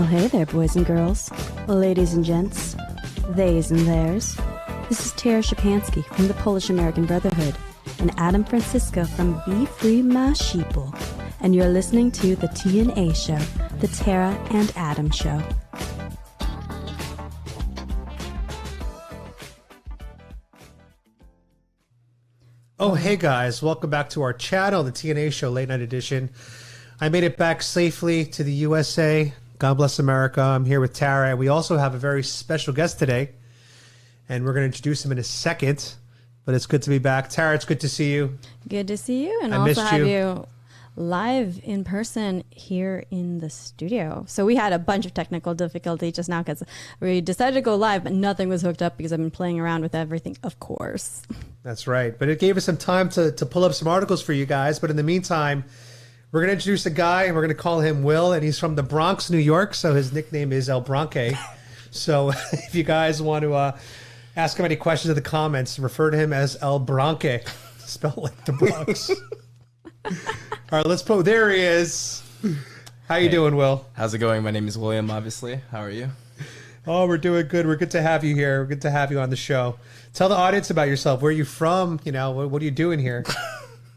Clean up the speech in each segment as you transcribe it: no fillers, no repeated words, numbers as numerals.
Well, hey there, boys and girls, ladies and gents, theys and theirs. This is Tara Shapansky from the Polish-American Brotherhood and Adam Francisco from Be Free My Sheeple. And you're listening to the T&A Show, the Tara and Adam Show. Oh, hey guys, welcome back to our channel, the T&A Show Late Night Edition. I made it back safely to the USA. God bless America. I'm here with Tara, and we also have a very special guest today, and we're going to introduce him in a second, but it's good to be back. Tara, it's good to see you. Good to see you, and I also have you live in person here in the studio. So we had a bunch of technical difficulty just now because we decided to go live, but nothing was hooked up because I've been playing around with everything, of course. That's right, but it gave us some time to pull up some articles for you guys, but in the meantime, we're going to introduce a guy, and we're going to call him Will, and he's from the Bronx, New York, so his nickname is El Bronque. So if you guys want to ask him any questions in the comments, refer to him as El Bronque, spelled like the Bronx. All right, let's put. There he is. How you doing, Will? How's it going? My name is William, obviously. How are you? Oh, we're doing good. We're good to have you here. We're good to have you on the show. Tell the audience about yourself. Where are you from? You know, what are you doing here?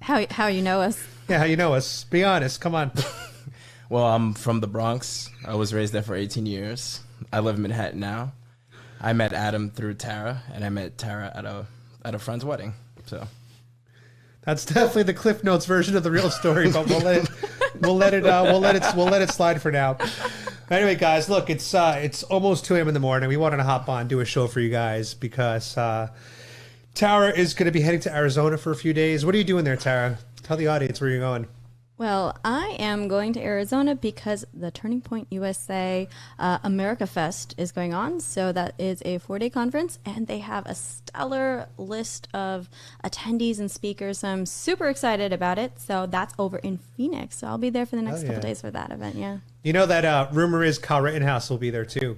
How you know us? Yeah, how you know us. Be honest. Come on. Well, I'm from the Bronx. I was raised there for 18 years. I live in Manhattan now. I met Adam through Tara, and I met Tara at a friend's wedding. So that's definitely the Cliff Notes version of the real story, but we'll let it slide for now. Anyway, guys, look, it's almost 2 a.m. in the morning. We wanted to hop on, do a show for you guys because Tara is going to be heading to Arizona for a few days. What are you doing there, Tara? Tell the audience where you're going. Well, I am going to Arizona because the Turning Point USA America Fest is going on. So that is a 4-day conference, and they have a stellar list of attendees and speakers. So I'm super excited about it. So that's over in Phoenix. So I'll be there for the next couple days for that event. Yeah. You know that rumor is Kyle Rittenhouse will be there too.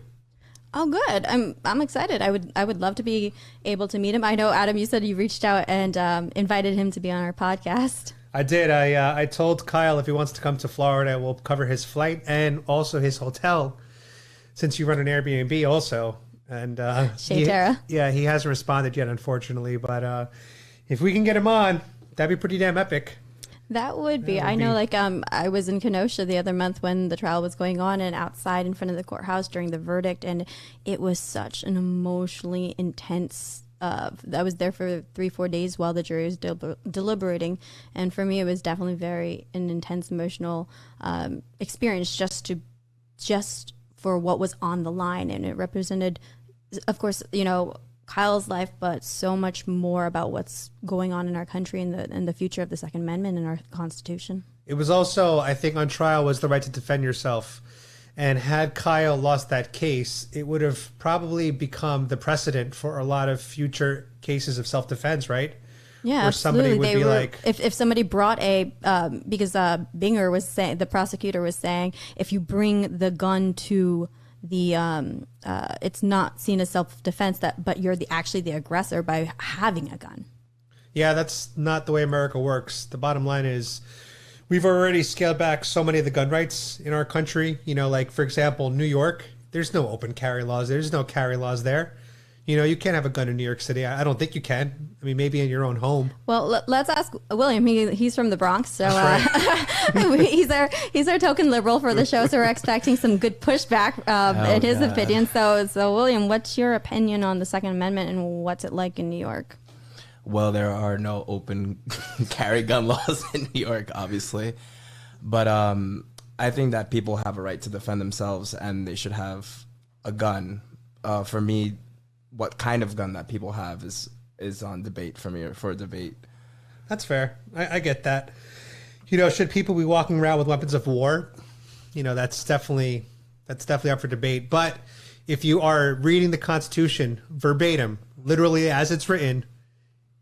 Oh, good. I'm excited. I would love to be able to meet him. I know, Adam, you said you reached out and invited him to be on our podcast. I did. I told Kyle if he wants to come to Florida, we'll cover his flight and also his hotel, since you run an Airbnb also. And Tara. Yeah, he hasn't responded yet, unfortunately. But if we can get him on, that'd be pretty damn epic. That would be. I know, like, I was in Kenosha the other month when the trial was going on, and outside in front of the courthouse during the verdict, and it was such an emotionally intense I was there for 3-4 days while the jury was deliberating, and for me it was definitely an intense emotional experience just for what was on the line, and it represented, of course, you know, Kyle's life, but so much more about what's going on in our country and the future of the Second Amendment and our Constitution. It was also, I think, on trial was the right to defend yourself. And had Kyle lost that case, it would have probably become the precedent for a lot of future cases of self-defense, right? Yeah, where absolutely. Somebody would be like, if somebody brought because Binger was saying, the prosecutor was saying, if you bring the gun to the, it's not seen as self-defense, but you're actually the aggressor by having a gun. Yeah, that's not the way America works. The bottom line is, we've already scaled back so many of the gun rights in our country. You know, like, for example, New York, there's no open carry laws. There's no carry laws there. You know, you can't have a gun in New York City. I don't think you can. I mean, maybe in your own home. Well, let's ask William. He's from the Bronx, so right. he's our token liberal for the show. So we're expecting some good pushback in his opinion. So William, what's your opinion on the Second Amendment and what's it like in New York? Well, there are no open carry gun laws in New York, obviously. But I think that people have a right to defend themselves, and they should have a gun. For me, what kind of gun that people have is on debate for me, or for a debate. That's fair. I get that. You know, should people be walking around with weapons of war? You know, that's definitely up for debate. But if you are reading the Constitution verbatim, literally as it's written,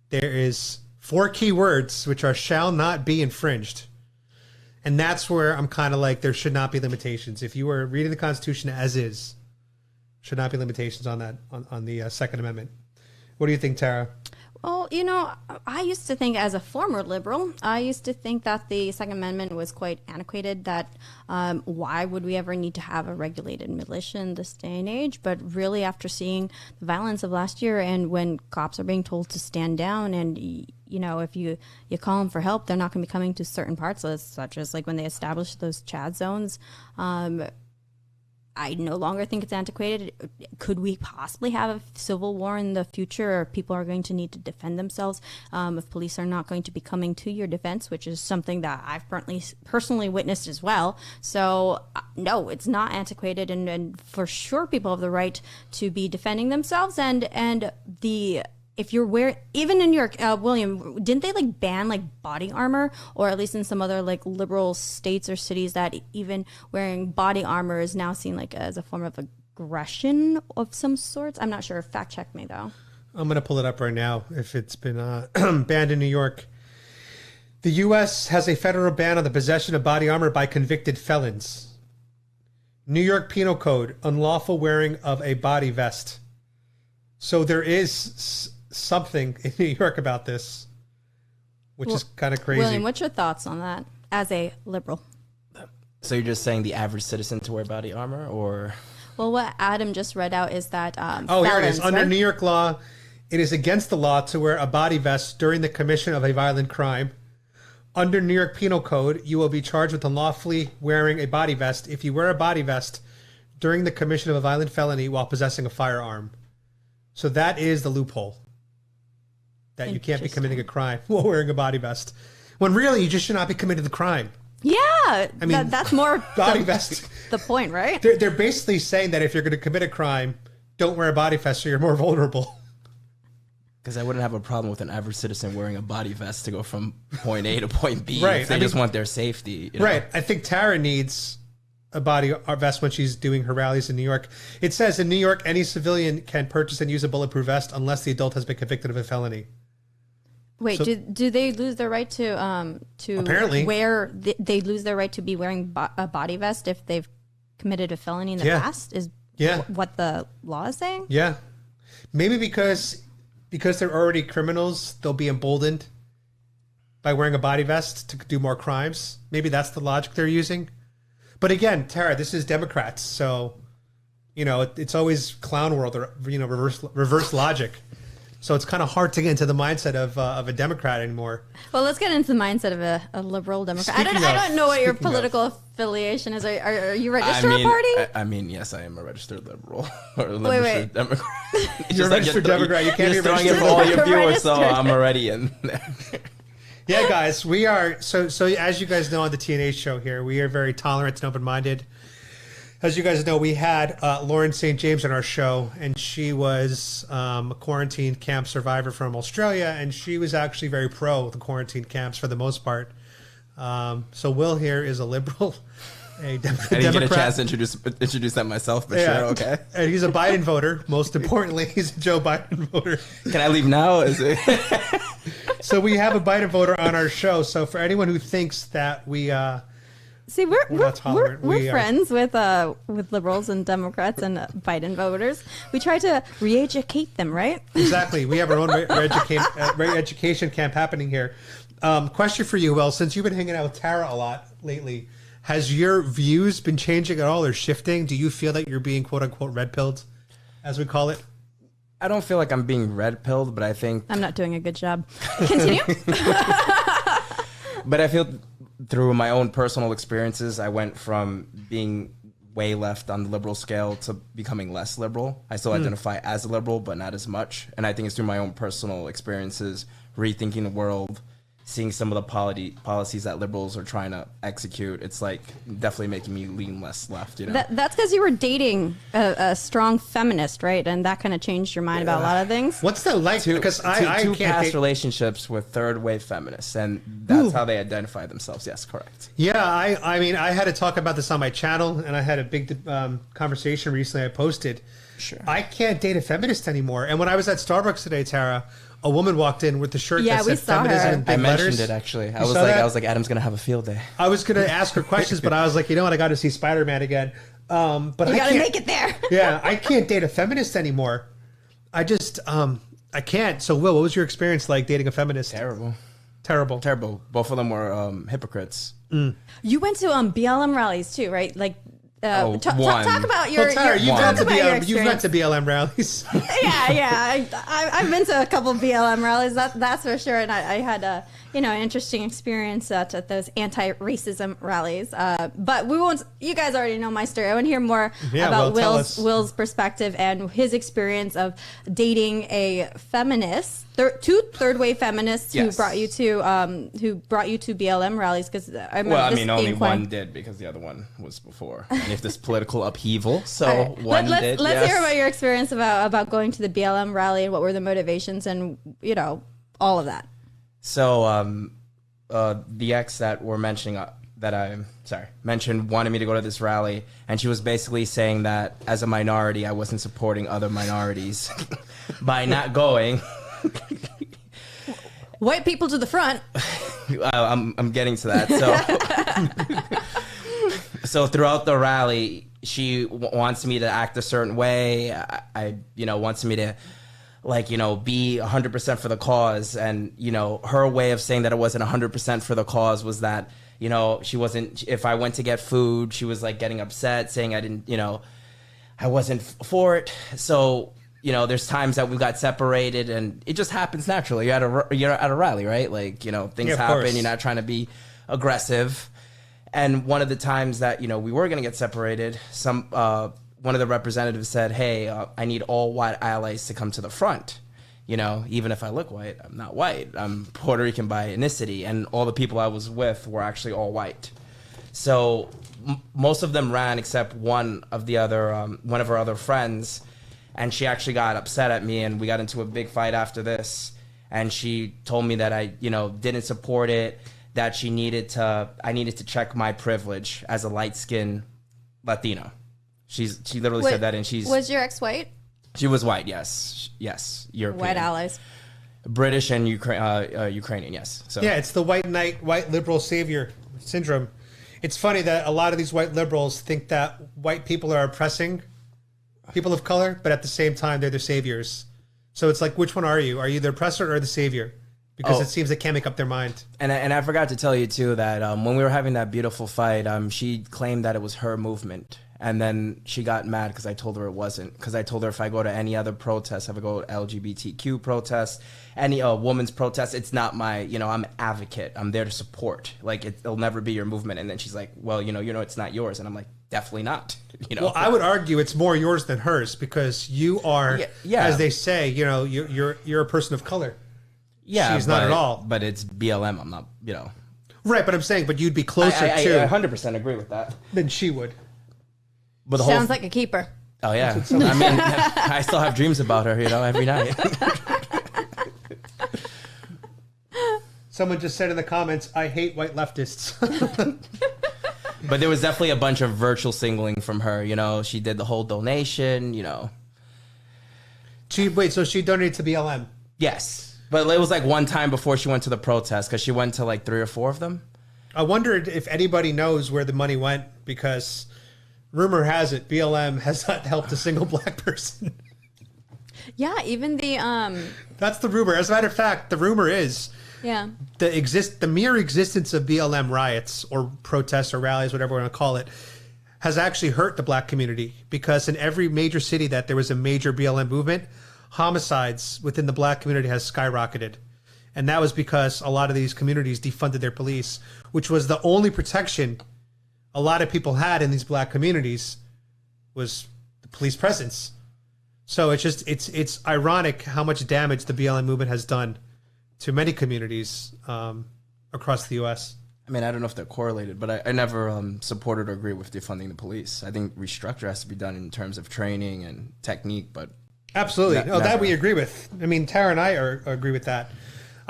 there is 4 key words which are shall not be infringed. And that's where I'm kind of like, there should not be limitations. If you are reading the Constitution as is, should not be limitations on that, on the Second Amendment. What do you think, Tara? Well, I used to think, as a former liberal, I used to think that the Second Amendment was quite antiquated, that why would we ever need to have a regulated militia in this day and age? But really, after seeing the violence of last year, and when cops are being told to stand down, and if you call them for help, they're not going to be coming to certain parts, such as like when they established those Chad zones. I no longer think it's antiquated. Could we possibly have a civil war in the future, or people are going to need to defend themselves if police are not going to be coming to your defense, which is something that I've personally witnessed as well. So, no, it's not antiquated, and for sure people have the right to be defending themselves. And if you're even in New York, William, didn't they like ban like body armor, or at least in some other like liberal states or cities, that even wearing body armor is now seen like as a form of aggression of some sorts? I'm not sure. Fact check me though. I'm going to pull it up right now if it's been banned in New York. The U.S. has a federal ban on the possession of body armor by convicted felons. New York Penal Code, unlawful wearing of a body vest. So there is something in New York about this, which is kind of crazy. William, what's your thoughts on that as a liberal? So you're just saying the average citizen to wear body armor, or? Well, what Adam just read out is that here it is. Under New York law, it is against the law to wear a body vest during the commission of a violent crime. Under New York Penal Code, you will be charged with unlawfully wearing a body vest if you wear a body vest during the commission of a violent felony while possessing a firearm. So that is the loophole. That you can't be committing a crime while wearing a body vest. When really, you just should not be committing the crime. Yeah. I mean, that's more body vest. The point, right? They're basically saying that if you're going to commit a crime, don't wear a body vest so you're more vulnerable. Because I wouldn't have a problem with an average citizen wearing a body vest to go from point A to point B. Right. If they just want their safety. Right. I think Tara needs a body vest when she's doing her rallies in New York. It says in New York, any civilian can purchase and use a bulletproof vest unless the adult has been convicted of a felony. Wait, so, do they lose their right to apparently wear? They lose their right to be wearing a body vest if they've committed a felony in the past? Is what the law is saying? Yeah, maybe because they're already criminals, they'll be emboldened by wearing a body vest to do more crimes. Maybe that's the logic they're using. But again, Tara, this is Democrats, so it's always clown world or reverse logic. So it's kind of hard to get into the mindset of a Democrat anymore. Well, let's get into the mindset of a liberal Democrat. I don't know what your political affiliation is. Are you registered a party? I mean, yes, I am a registered liberal or a registered Democrat. You're a registered Democrat. You can't be registered for all your viewers, so I'm already in there. Yeah, guys, we are so as you guys know on the T&A Show here, we are very tolerant and open-minded. As you guys know, we had Lauren St. James on our show, and she was a quarantine camp survivor from Australia, and she was actually very pro the quarantine camps for the most part. So Will here is a liberal, a Democrat. I didn't get a chance to introduce that myself, but sure, okay. And he's a Biden voter. Most importantly, he's a Joe Biden voter. Can I leave now? Is it? So we have a Biden voter on our show. So for anyone who thinks that we... See, we're friends with liberals and Democrats and Biden voters. We try to re-educate them, right? Exactly. We have our own re-education camp happening here. Question for you, Will. Since you've been hanging out with Tara a lot lately, has your views been changing at all or shifting? Do you feel that you're being quote-unquote red-pilled, as we call it? I don't feel like I'm being red-pilled, but I think... I'm not doing a good job. Continue. But I feel... Through my own personal experiences, I went from being way left on the liberal scale to becoming less liberal. I still identify as a liberal, but not as much. And I think it's through my own personal experiences, rethinking the world, seeing some of the policies that liberals are trying to execute. It's like definitely making me lean less left. That's because you were dating a strong feminist, right? And that kind of changed your mind about a lot of things. What's that like? Because I two can't past relationships with third wave feminists, and that's how they identify themselves. Yes, correct. Yeah, I mean, I had to talk about this on my channel, and I had a big conversation recently. I posted. Sure. I can't date a feminist anymore. And when I was at Starbucks today, Tara, a woman walked in with the shirt that said feminism in big I mentioned letters. it actually. I was like, Adam's gonna have a field day. I was gonna ask her questions, but I was like, I got to see Spider-Man again. But you I gotta can't make it there. Yeah, I can't date a feminist anymore. I I can't. So, Will, what was your experience like dating a feminist? Terrible. Both of them were hypocrites. You went to BLM rallies too, right? Like, talk about your. Well, Tara, you've gone to BLM rallies. yeah. I've been to a couple of BLM rallies. That's for sure. And I had an interesting experience at those anti-racism rallies. But we won't. You guys already know my story. I want to hear more about Will's perspective and his experience of dating a feminist. Two third-wave feminists who brought you to BLM rallies, because I remember only one did, because the other one was before. And if this political upheaval, so one did. Let's hear about your experience about going to the BLM rally and what were the motivations and all of that. So the ex that we're mentioning mentioned wanted me to go to this rally, and she was basically saying that as a minority, I wasn't supporting other minorities by not going. White people to the front. I'm getting to that. So throughout the rally, she wants me to act a certain way. I wants me to be 100% for the cause. And, her way of saying that it wasn't 100% for the cause was that, she wasn't, if I went to get food, she was like getting upset, saying I didn't, I wasn't for it. So, there's times that we got separated, and it just happens naturally. You're at a rally, right? Like, things happen. Course. You're not trying to be aggressive. And one of the times that, we were going to get separated, one of the representatives said, hey, I need all white allies to come to the front. Even if I look white, I'm not white. I'm Puerto Rican by ethnicity. And all the people I was with were actually all white. So most of them ran except one of her other friends. And she actually got upset at me, and we got into a big fight after this. And she told me that I, didn't support it, that I needed to check my privilege as a light-skinned Latino. She literally said that, and Was your ex white? She was white, yes, European. White allies. British and Ukrainian, yes. So yeah, it's the white knight, white liberal savior syndrome. It's funny that a lot of these white liberals think that white people are oppressing people of color, but at the same time, they're the saviors. So it's like, which one are you? Are you the oppressor or the savior? Because it seems they can't make up their mind. And I forgot to tell you, too, that when we were having that beautiful fight, she claimed that it was her movement. And then she got mad because I told her it wasn't. Because I told her if I go to any other protest, if I go to LGBTQ protests, any woman's protest, it's not my, I'm an advocate. I'm there to support. Like, it'll never be your movement. And then she's like, well, it's not yours. And I'm like, definitely not. Well, I would argue it's more yours than hers, because you are, as they say, you're a person of color. Yeah, she's not at all. But it's BLM. I'm not, Right, but I'm saying, but you'd be closer I to. 100% agree with that. Than she would. But sounds like a keeper. Oh yeah, I mean, I still have dreams about her, every night. Someone just said in the comments, "I hate white leftists." But there was definitely a bunch of virtual singling from her. She did the whole donation. So she donated to BLM. Yes, but it was like one time before she went to the protest, because she went to like 3 or 4 of them. I wondered if anybody knows where the money went, because rumor has it BLM has not helped a single black person. Yeah, even the That's the rumor. As a matter of fact, the rumor is the mere existence of BLM riots or protests or rallies, whatever we want to call it, has actually hurt the black community, because in every major city that there was a major BLM movement, homicides within the black community has skyrocketed. And that was because a lot of these communities defunded their police, which was the only protection a lot of people had in these black communities, was the police presence. So it's ironic how much damage the BLM movement has done to many communities across the U.S. I mean, I don't know if they're correlated, but I never supported or agree with defunding the police. I think restructure has to be done in terms of training and technique, but absolutely, that we agree with. I mean, Tara and I agree with that.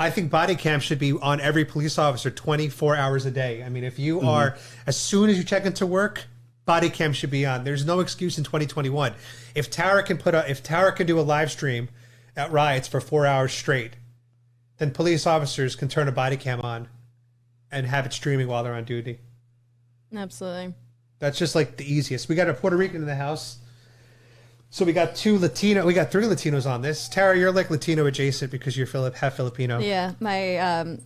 I think body cam should be on every police officer 24 hours a day. I mean, if you are, as soon as you check into work, body cam should be on. There's no excuse in 2021. If Tara can do a live stream at riots for 4 hours straight, then police officers can turn a body cam on and have it streaming while they're on duty. Absolutely. That's just like the easiest. We got a Puerto Rican in the house. So we got three Latinos on this. Tara, you're like Latino adjacent because you're half Filipino. Yeah, my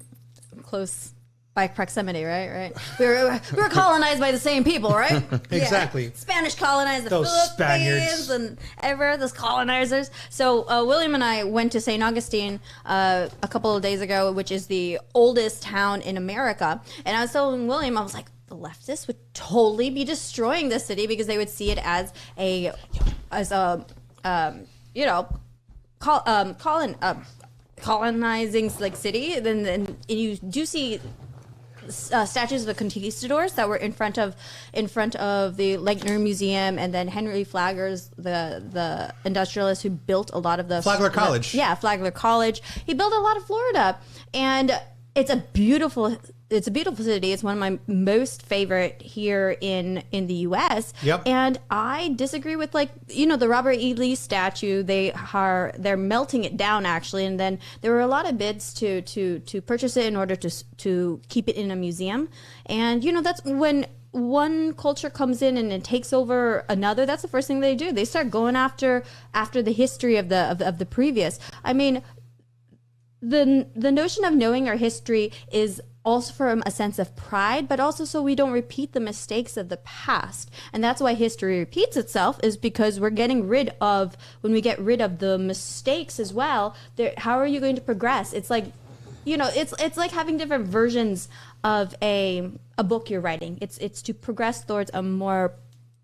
close by proximity, right? We were colonized by the same people, right? Exactly. Yeah. Spanish colonized the Those Philippines Spaniards. and everywhere, those colonizers. So William and I went to St. Augustine a couple of days ago, which is the oldest town in America. And I was telling William, I was like, the leftists would totally be destroying this city because they would see it as a colonizing like city. Then you do see statues of the conquistadors that were in front of the Leichner Museum, and then Henry Flagler's the industrialist who built a lot of the Flagler College. Yeah, Flagler College. He built a lot of Florida, and it's a beautiful city. It's one of my most favorite here in the U.S. Yep. And I disagree with the Robert E. Lee statue. They're melting it down actually, and then there were a lot of bids to purchase it in order to keep it in a museum. And that's when one culture comes in and it takes over another. That's the first thing they do. They start going after the history of the previous. I mean, the notion of knowing our history is also from a sense of pride, but also so we don't repeat the mistakes of the past. And that's why history repeats itself, is because when we get rid of the mistakes as well, how are you going to progress? It's like, it's like having different versions of a book you're writing. It's to progress towards a more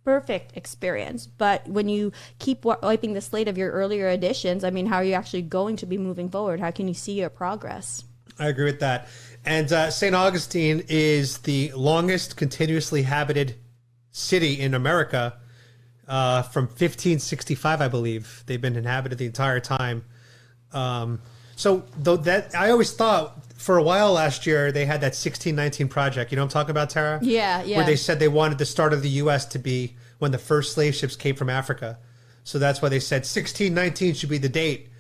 perfect experience. But when you keep wiping the slate of your earlier editions, I mean, how are you actually going to be moving forward? How can you see your progress? I agree with that. And St. Augustine is the longest continuously inhabited city in America from 1565, I believe. They've been inhabited the entire time. So though that I always thought for a while last year they had that 1619 project. You know what I'm talking about, Tara? Yeah. Where they said they wanted the start of the U.S. to be when the first slave ships came from Africa. So that's why they said 1619 should be the date.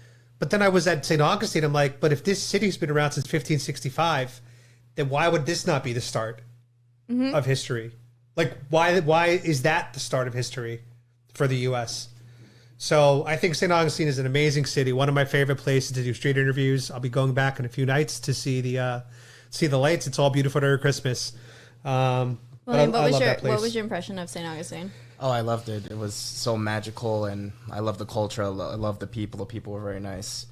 But then I was at St. Augustine. I'm like, but if this city's been around since 1565, then why would this not be the start of history? Like, why is that the start of history for the U.S.? So I think St. Augustine is an amazing city. One of my favorite places to do street interviews. I'll be going back in a few nights to see the lights. It's all beautiful during Christmas. William, what was your impression of St. Augustine? Oh, I loved it. It was so magical, and I love the culture. I love the people. The people were very nice.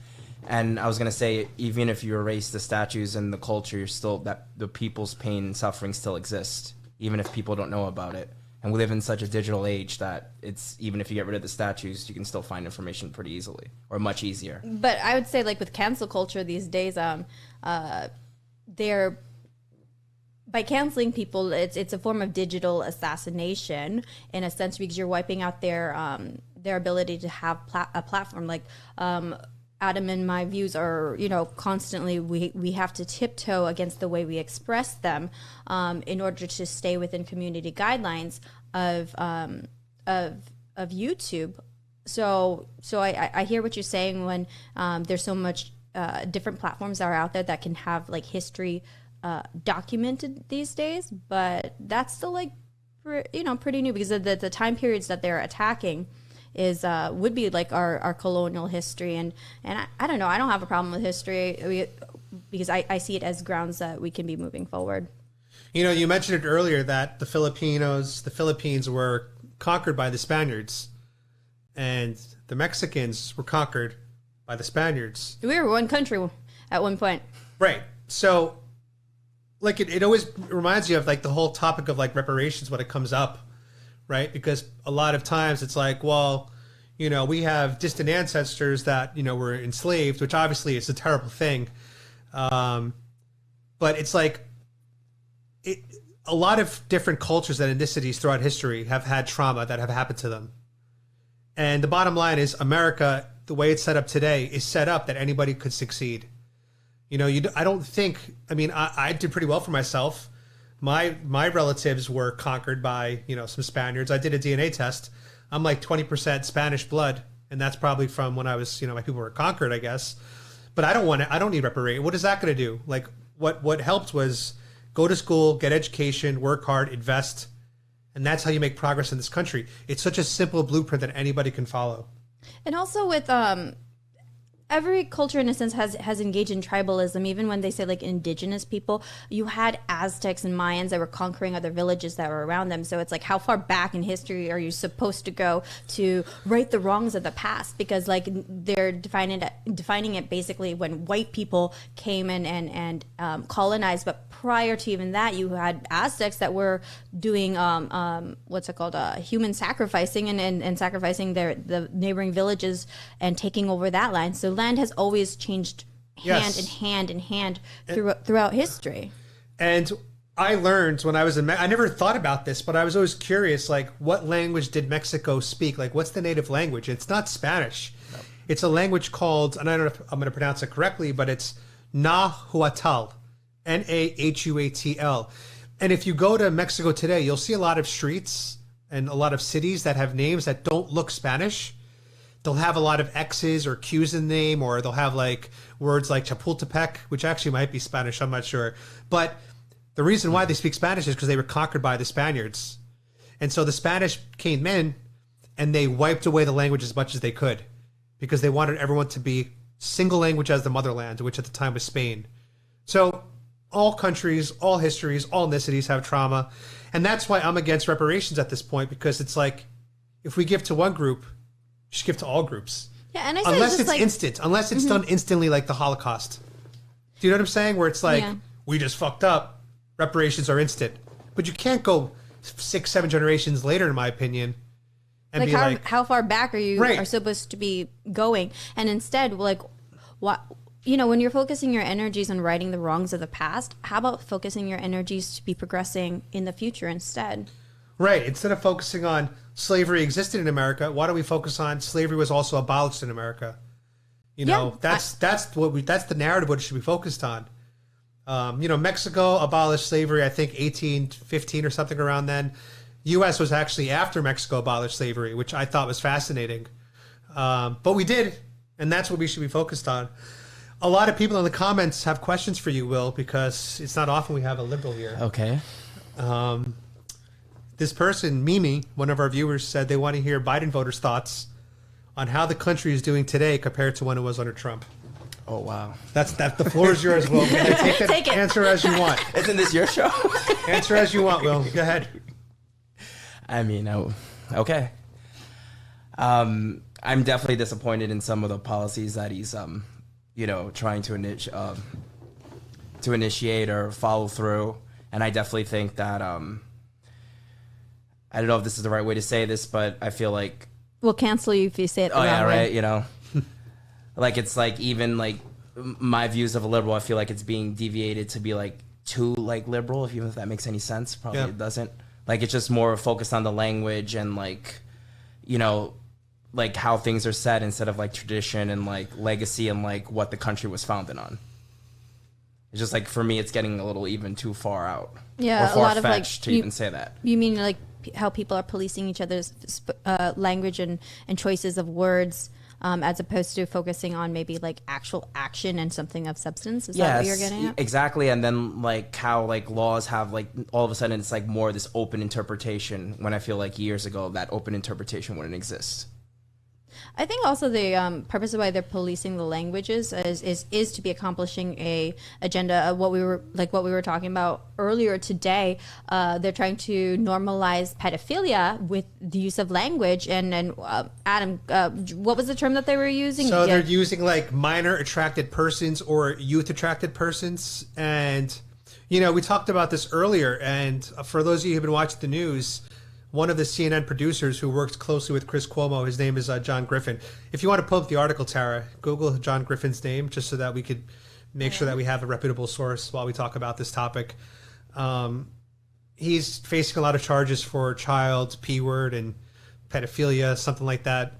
And I was going to say, even if you erase the statues and the culture, the people's pain and suffering still exist, even if people don't know about it. And we live in such a digital age that even if you get rid of the statues, you can still find information pretty easily, or much easier. But I would say, like with cancel culture these days, by canceling people, it's a form of digital assassination in a sense, because you're wiping out their ability to have a platform. Like Adam and my views are, constantly we have to tiptoe against the way we express them in order to stay within community guidelines of YouTube. So I hear what you're saying when there's so much different platforms that are out there that can have like history documented these days, but that's still pretty new, because the time periods that they're attacking would be like our colonial history, and I don't know, I don't have a problem with history because I see it as grounds that we can be moving forward. You mentioned it earlier that the Philippines were conquered by the Spaniards, and the Mexicans were conquered by the Spaniards. We were one country at one point, right? So like it always reminds you of like the whole topic of like reparations when it comes up, right? Because a lot of times it's like, well, we have distant ancestors that, were enslaved, which obviously is a terrible thing. But it's like a lot of different cultures and ethnicities throughout history have had trauma that have happened to them. And the bottom line is America, the way it's set up today, is set up that anybody could succeed. I don't think, I did pretty well for myself. My relatives were conquered by, some Spaniards. I did a DNA test. I'm like 20% Spanish blood. And that's probably from when I was, my people were conquered, I guess. But I don't need reparation. What is that going to do? Like what helped was go to school, get education, work hard, invest, And that's how you make progress in this country. It's such a simple blueprint that anybody can follow. And also with every culture in a sense has engaged in tribalism. Even when they say like indigenous people, you had Aztecs and Mayans that were conquering other villages that were around them. So it's like, how far back in history are you supposed to go to right the wrongs of the past? Because like they're defining it basically when white people came in and colonized. But prior to even that, you had Aztecs that were doing what's it called, human sacrificing and sacrificing the neighboring villages and taking over that land. So land has always changed hand in hand throughout history. And I learned when I was in I never thought about this, but I was always curious, like, what language did Mexico speak? Like, what's the native language? It's not Spanish. No. It's a language called, and I don't know if I'm going to pronounce it correctly, but it's Nahuatl, Nahuatl. And if you go to Mexico today, you'll see a lot of streets and a lot of cities that have names that don't look Spanish. They'll have a lot of X's or Q's in the name, or they'll have like words like Chapultepec, which actually might be Spanish, I'm not sure. But the reason why they speak Spanish is because they were conquered by the Spaniards. And so the Spanish came in and they wiped away the language as much as they could because they wanted everyone to be single language as the motherland, which at the time was Spain. So all countries, all histories, all ethnicities have trauma. And that's why I'm against reparations at this point, because it's like, if we give to one group, you should give to all groups. Yeah, and I say unless it's like, instant, unless it's done instantly, like the Holocaust. Do you know what I'm saying? Where it's like, we just fucked up. Reparations are instant. But you can't go 6-7 generations later, in my opinion, and like be how far back are you are supposed to be going? And instead, like, what, you know, when you're focusing your energies on righting the wrongs of the past, how about focusing your energies to be progressing in the future instead? Right. Instead of focusing on slavery existed in America, why don't we focus on slavery was also abolished in America? You know, that's the narrative what it should be focused on. You know, Mexico abolished slavery, I think 1815 or something around then. U.S. was actually after Mexico abolished slavery, which I thought was fascinating. But we did, and that's what we should be focused on. A lot of people in the comments have questions for you, Will, because it's not often we have a liberal here. Okay. This person, Mimi, one of our viewers, said they want to hear Biden voters' thoughts on how the country is doing today compared to when it was under Trump. Oh, wow. That's the floor is yours, Will. Take it. Answer as you want. Isn't this your show? Answer as you want, Will. Go ahead. I mean, okay. I'm definitely disappointed in some of the policies that he's, you know, trying to initiate or follow through. And I definitely think that, I don't know if this is the right way to say this, but I feel like we'll cancel you if you say it the wrong way. Right, you know. Like, it's like, even like my views of a liberal, I feel like it's being deviated to be like too like liberal, even if that makes any sense. Probably it doesn't. Like, it's just more focused on the language and like, you know, like how things are said instead of like tradition and like legacy and like what the country was founded on. It's just like, for me, it's getting a little even too far out. Yeah, or far-fetched to even say that. You mean like how people are policing each other's language and choices of words, as opposed to focusing on maybe like actual action and something of substance? Is that what you're getting at? Exactly. And then like how like laws have like all of a sudden it's like more this open interpretation, when I feel like years ago that open interpretation wouldn't exist. I think also the purpose of why they're policing the languages is to be accomplishing a agenda of what we were talking about earlier today. They're trying to normalize pedophilia with the use of language. And Adam, what was the term that they were using? So they're using like minor attracted persons or youth attracted persons. And, you know, we talked about this earlier. And for those of you who've been watching the news, one of the CNN producers who works closely with Chris Cuomo, his name is John Griffin. If you want to pull up the article, Tara, Google John Griffin's name just so that we could make sure that we have a reputable source while we talk about this topic. He's facing a lot of charges for child, P-word, and pedophilia, something like that.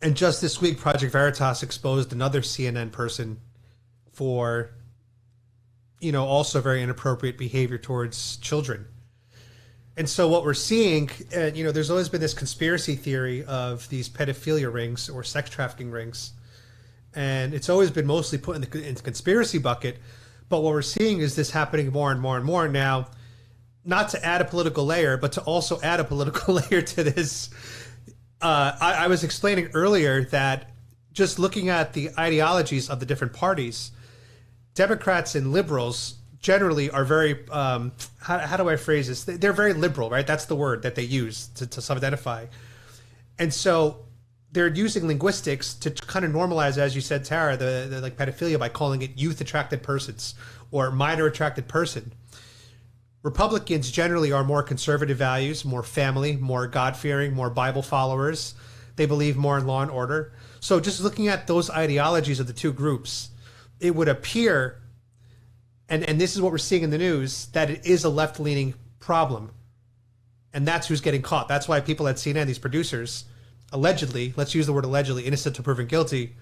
And just this week, Project Veritas exposed another CNN person for, you know, also very inappropriate behavior towards children. And so what we're seeing, you know, there's always been this conspiracy theory of these pedophilia rings or sex trafficking rings. And it's always been mostly put in the conspiracy bucket. But what we're seeing is this happening more and more and more now. not to add a political layer, but to also add a political layer to this. I was explaining earlier that just looking at the ideologies of the different parties, Democrats and liberals generally are very, how do I phrase this? They're very liberal, right? That's the word that they use to self-identify. And so they're using linguistics to kind of normalize, as you said, Tara, the like pedophilia by calling it youth attracted persons or minor attracted person. Republicans generally are more conservative values, more family, more God-fearing, more Bible followers. They believe more in law and order. So just looking at those ideologies of the two groups, it would appear, and this is what we're seeing in the news, that it is a left-leaning problem. And that's who's getting caught. That's why people at CNN, these producers, allegedly, let's use the word allegedly, innocent until proven guilty,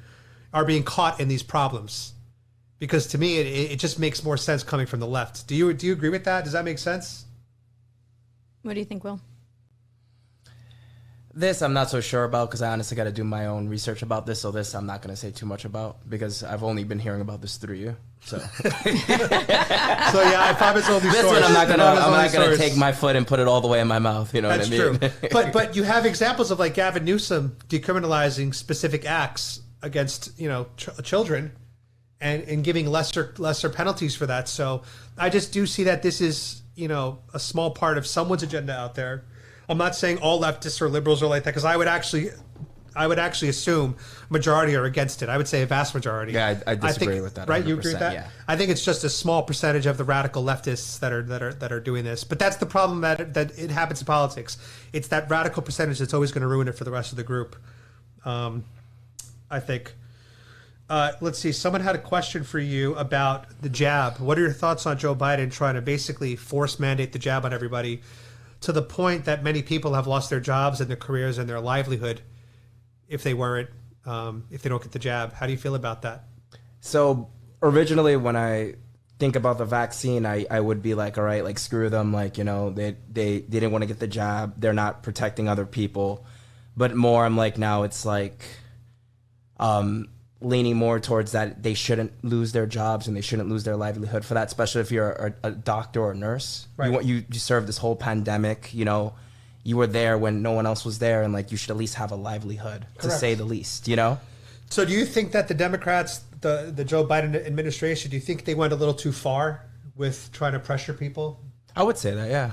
are being caught in these problems. Because to me, it just makes more sense coming from the left. Do you agree with that? Does that make sense? What do you think, Will? This I'm not so sure about because I honestly got to do my own research about this. So this I'm not going to say too much about because I've only been hearing about this through you. So, so yeah, if I'm his only this source, one I'm not gonna take my foot and put it all the way in my mouth. You know That's what I mean? True. But you have examples of like Gavin Newsom decriminalizing specific acts against children, and giving lesser penalties for that. So I just do see that this is a small part of someone's agenda out there. I'm not saying all leftists or liberals are like that because I would actually assume majority are against it. I would say a vast majority. Yeah, I disagree with that. 100%, right? You agree with that? Yeah. I think it's just a small percentage of the radical leftists that are doing this. But that's the problem that it happens in politics. It's that radical percentage that's always going to ruin it for the rest of the group. I think. Let's see. Someone had a question for you about the jab. What are your thoughts on Joe Biden trying to basically force mandate the jab on everybody to the point that many people have lost their jobs and their careers and their livelihood if they don't get the jab? How do you feel about that? So originally when I think about the vaccine, I would be like, all right, like screw them. Like, they didn't want to get the jab. They're not protecting other people. But more I'm like, now it's like, leaning more towards that they shouldn't lose their jobs and they shouldn't lose their livelihood for that, especially if you're a doctor or a nurse. Right. You served this whole pandemic, you were there when no one else was there, and like you should at least have a livelihood. Correct. To say the least, So do you think that the Democrats, the Joe Biden administration, do you think they went a little too far with trying to pressure people? I would say that, yeah.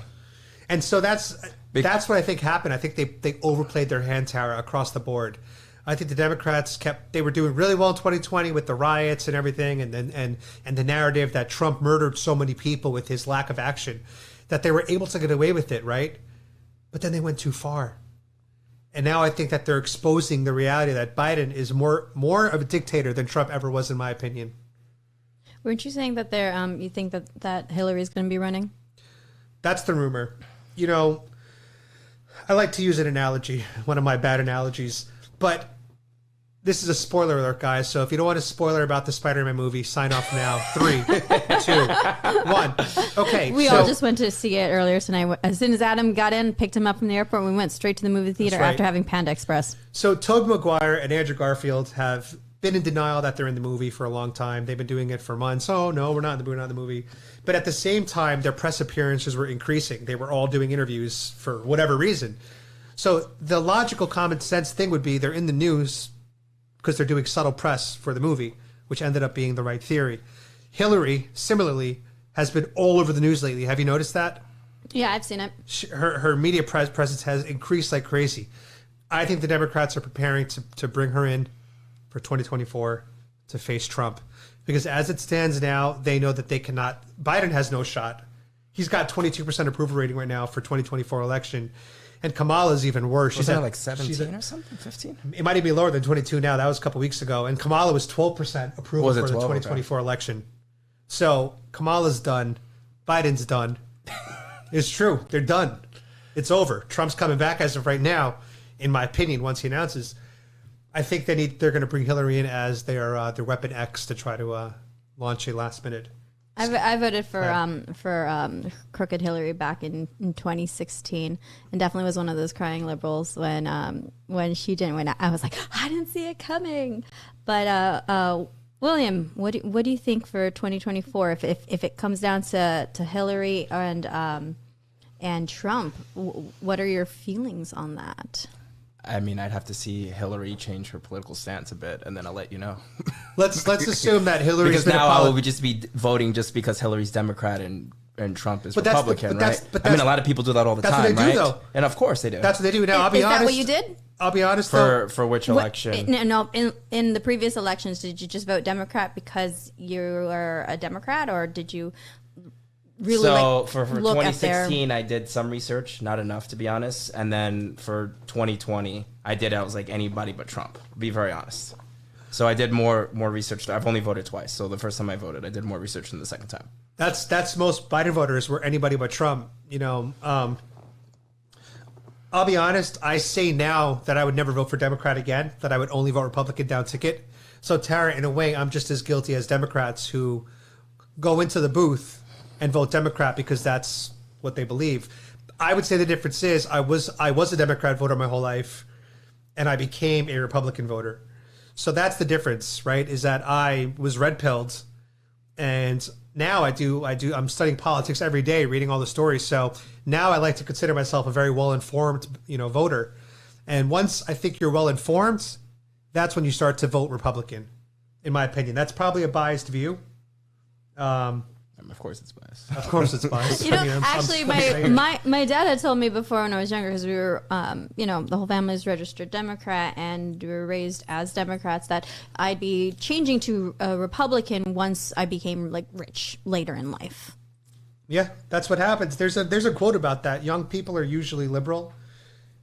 And so that's what I think happened. I think they overplayed their hand, Tara, across the board. I think the Democrats they were doing really well in 2020 with the riots and everything, and the narrative that Trump murdered so many people with his lack of action, that they were able to get away with it, right? But then they went too far. And now I think that they're exposing the reality that Biden is more of a dictator than Trump ever was, in my opinion. Weren't you saying that you think that Hillary's going to be running? That's the rumor. I like to use an analogy, one of my bad analogies, but this is a spoiler alert, guys. So if you don't want a spoiler about the Spider-Man movie, sign off now. 3, 2, 1. Okay. We all just went to see it earlier tonight. As soon as Adam got in, picked him up from the airport, we went straight to the movie theater after having Panda Express. So Tobey Maguire and Andrew Garfield have been in denial that they're in the movie for a long time. They've been doing it for months. Oh, no, we're not in the movie. But at the same time, their press appearances were increasing. They were all doing interviews for whatever reason. So the logical common sense thing would be they're in the news because they're doing subtle press for the movie, which ended up being the right theory. Hillary, similarly, has been all over the news lately. Have you noticed that? Yeah, I've seen it. Her media presence has increased like crazy. I think the Democrats are preparing to bring her in for 2024 to face Trump. Because as it stands now, they know that they cannot. Biden has no shot. He's got 22% approval rating right now for 2024 election. And Kamala's even worse. She's at like 17 or something, 15? It might even be lower than 22 now. That was a couple weeks ago. And Kamala was 12% approval for the 2024 election. So Kamala's done. Biden's done. It's true. They're done. It's over. Trump's coming back as of right now, in my opinion, once he announces. I think they're going to bring Hillary in as their weapon X to try to launch a last minute. I voted for Crooked Hillary back in 2016, and definitely was one of those crying liberals when she didn't win. I was like, I didn't see it coming. But William, what do you think for 2024 if it comes down to Hillary and and Trump. What are your feelings on that? I mean, I'd have to see Hillary change her political stance a bit, and then I'll let you know. Let's assume that Hillary's because now I will just be voting just because Hillary's Democrat and Trump is Republican, right? I mean, a lot of people do that all the time, right? Though. And of course they do. That's what they do. Now, I'll be honest. Is that what you did? I'll be honest. For which election? No, in the previous elections, did you just vote Democrat because you were a Democrat, or did you really for 2016, I did some research, not enough to be honest, and then for 2020, I was like anybody but Trump. To be very honest. So I did more research. I've only voted twice, so the first time I voted, I did more research than the second time. That's most Biden voters were anybody but Trump. You know, I'll be honest. I say now that I would never vote for Democrat again. That I would only vote Republican down ticket. So Tara, in a way, I'm just as guilty as Democrats who go into the booth and vote Democrat because that's what they believe. I would say the difference is I was a Democrat voter my whole life, and I became a Republican voter. So that's the difference, right? Is that I was red-pilled, and now I'm studying politics every day, reading all the stories. So now I like to consider myself a very well-informed, voter. And once I think you're well-informed, that's when you start to vote Republican, in my opinion. That's probably a biased view. Of course it's biased. Of course it's biased. Actually, my dad had told me before when I was younger, because we were, the whole family is registered Democrat, and we were raised as Democrats, that I'd be changing to a Republican once I became rich later in life. Yeah, that's what happens. There's a quote about that. Young people are usually liberal,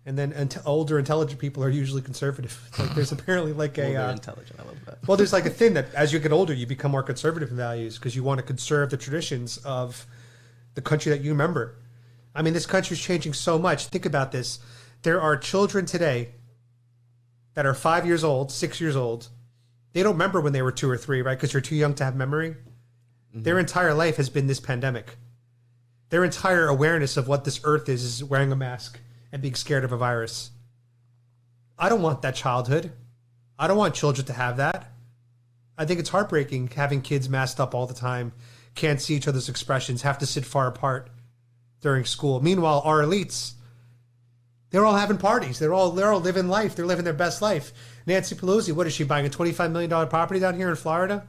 and then older, intelligent people are usually conservative. There's apparently older, intelligent. I love that. Well, there's a thing that as you get older, you become more conservative in values because you want to conserve the traditions of the country that you remember. I mean, this country's changing so much. Think about this. There are children today that are 5 years old, 6 years old. They don't remember when they were 2 or 3, right? Because you're too young to have memory. Mm-hmm. Their entire life has been this pandemic. Their entire awareness of what this earth is wearing a mask and being scared of a virus. I don't want that childhood. I don't want children to have that. I think it's heartbreaking having kids masked up all the time, can't see each other's expressions, have to sit far apart during school. Meanwhile, our elites, they're all having parties. They're all living life. They're living their best life. Nancy Pelosi, what is she buying? A $25 million property down here in Florida?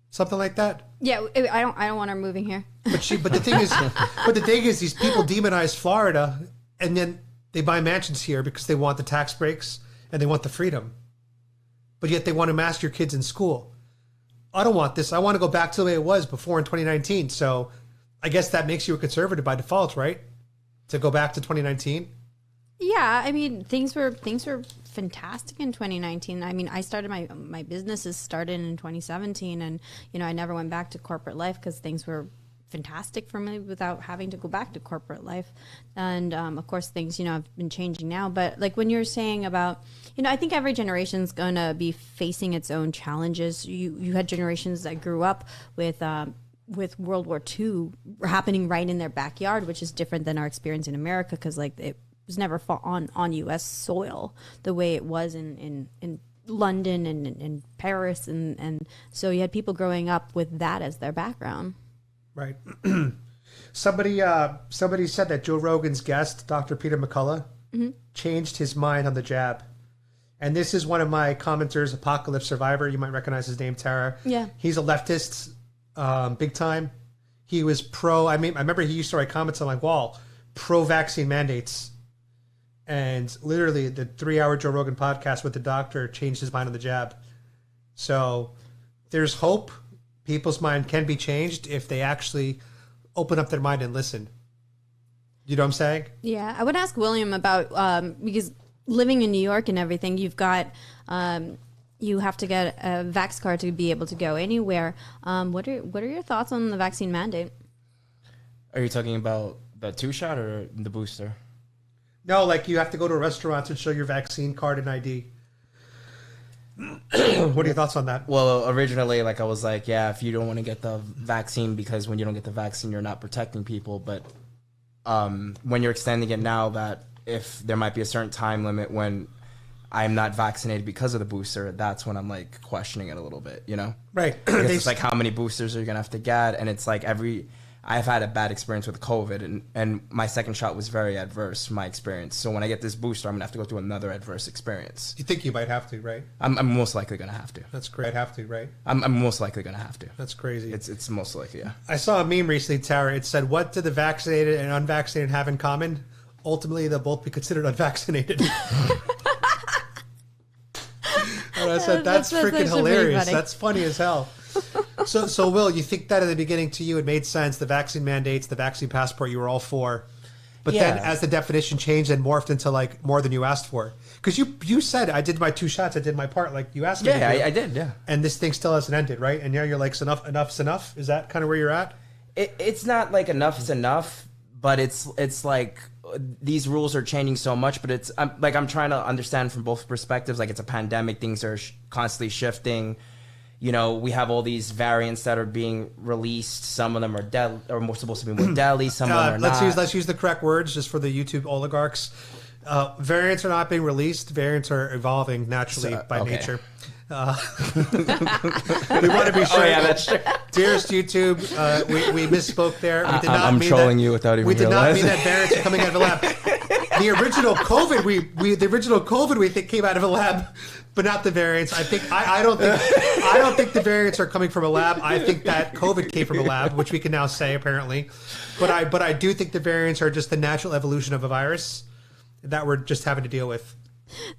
Something like that? Yeah, I don't want her moving here. But the thing is, these people demonize Florida, and then they buy mansions here because they want the tax breaks and they want the freedom. But yet they want to mask your kids in school. I don't want this. I want to go back to the way it was before in 2019. So I guess that makes you a conservative by default, right? To go back to 2019? Yeah, I mean, things were fantastic in 2019. I mean, I started my businesses started in 2017, and I never went back to corporate life because things were fantastic for me without having to go back to corporate life. And of course things have been changing now, but when you're saying about I think every generation is going to be facing its own challenges. You had generations that grew up with World War II happening right in their backyard, which is different than our experience in America, because it was never fought on U.S. soil the way it was in London and in Paris, and so you had people growing up with that as their background. Right. Somebody said that Joe Rogan's guest, Dr. Peter McCullough, changed his mind on the jab. And this is one of my commenters, Apocalypse Survivor. You might recognize his name, Tara. Yeah. He's a leftist, big time. He was pro. I remember he used to write comments on my wall, pro-vaccine mandates. And literally the 3-hour Joe Rogan podcast with the doctor changed his mind on the jab. So there's hope. People's mind can be changed if they actually open up their mind and listen. You know what I'm saying? Yeah. I would ask William about, because living in New York and everything, you've got, you have to get a vax card to be able to go anywhere. What are your thoughts on the vaccine mandate? Are you talking about the 2-shot or the booster? No, you have to go to a restaurant and show your vaccine card and ID. What are your thoughts on that? Well, originally, I was like, yeah, if you don't want to get the vaccine, because when you don't get the vaccine, you're not protecting people. But when you're extending it now, that if there might be a certain time limit when I'm not vaccinated because of the booster, that's when I'm questioning it a little bit, Right. Because it's how many boosters are you going to have to get? And it's I've had a bad experience with COVID, and my second shot was very adverse, my experience. So when I get this booster, I'm going to have to go through another adverse experience. You think you might have to, right? I'm most likely going to have to. That's great. I'd have to, right? I'm most likely going to have to. That's crazy. It's most likely, yeah. I saw a meme recently, Tara. It said, what do the vaccinated and unvaccinated have in common? Ultimately, they'll both be considered unvaccinated. And I said, that's freaking hilarious. That's funny as hell. So Will, you think that at the beginning to you it made sense, the vaccine mandates, the vaccine passport, you were all for. But then as the definition changed and morphed into like more than you asked for. Because you said, I did my 2 shots, I did my part, like you asked me to. Yeah, I did, yeah. And this thing still hasn't ended, right? And now you're like, enough's enough? Is that kind of where you're at? It's not like enough's enough, but it's like these rules are changing so much, but I'm trying to understand from both perspectives. Like, it's a pandemic, things are constantly shifting. You know, we have all these variants that are being released. Some of them are more supposed to be more deadly. Some of them are not. Let's use the correct words just for the YouTube oligarchs. Variants are not being released. Variants are evolving naturally by nature. We want to be sure. Oh, yeah, that's true. Dearest YouTube, we misspoke there. We did not I'm mean trolling that, you without even We did realizing. not mean that variants are coming out of a lab. The original COVID, the original COVID we think came out of a lab, but not the variants. I don't think the variants are coming from a lab. I think that COVID came from a lab, which we can now say apparently. But I do think the variants are just the natural evolution of a virus that we're just having to deal with.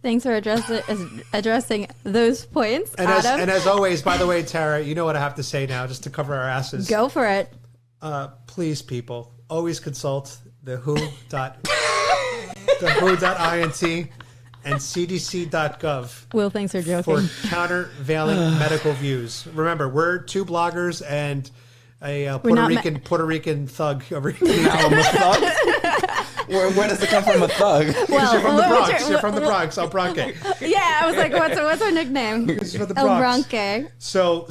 Thanks for addressing those points, and Adam. As always, by the way, Tara, you know what I have to say now, just to cover our asses. Go for it. Please, people, always consult the WHO.int and CDC.gov. Will, thanks for joking. For countervailing medical views. Remember, we're 2 bloggers and a Puerto Rican thug over here. Now I'm a thug? Where does it come from, a thug? Well, you're from the Bronx. You're from the Bronx. El Bronque. Yeah, I was like, what's her nickname? El Bronque. So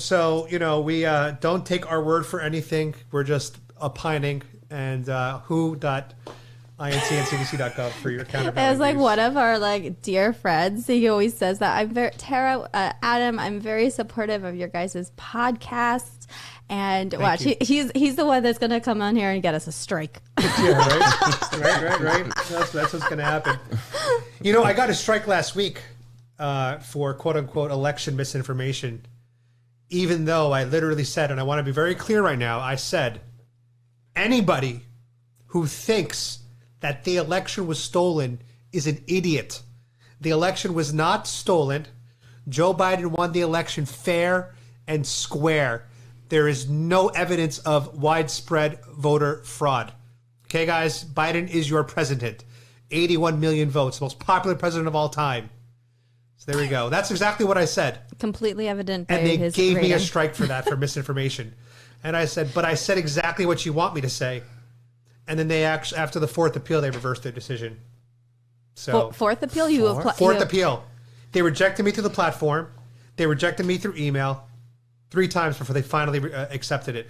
we don't take our word for anything. We're just opining. And who.int and cdc.gov for your countervailing. It was like one of our like dear friends. He always says that Adam, I'm very supportive of your guys' podcasts. And watch, he's the one that's going to come on here and get us a strike. Yeah, right. That's what's going to happen. You know, I got a strike last week for quote unquote election misinformation. Even though I literally said, and I want to be very clear right now, I said, anybody who thinks that the election was stolen is an idiot. The election was not stolen. Joe Biden won the election fair and square. There is no evidence of widespread voter fraud. Okay, guys, Biden is your president. 81 million votes, most popular president of all time. So there we go. That's exactly what I said. Completely evident by and they his gave rating. me a strike for that, for misinformation. And I said, but I said exactly what you want me to say. And then they actually, after the 4th appeal, they reversed their decision. So fourth appeal, fourth appeal. They rejected me through the platform. They rejected me through email 3 times before they finally accepted it.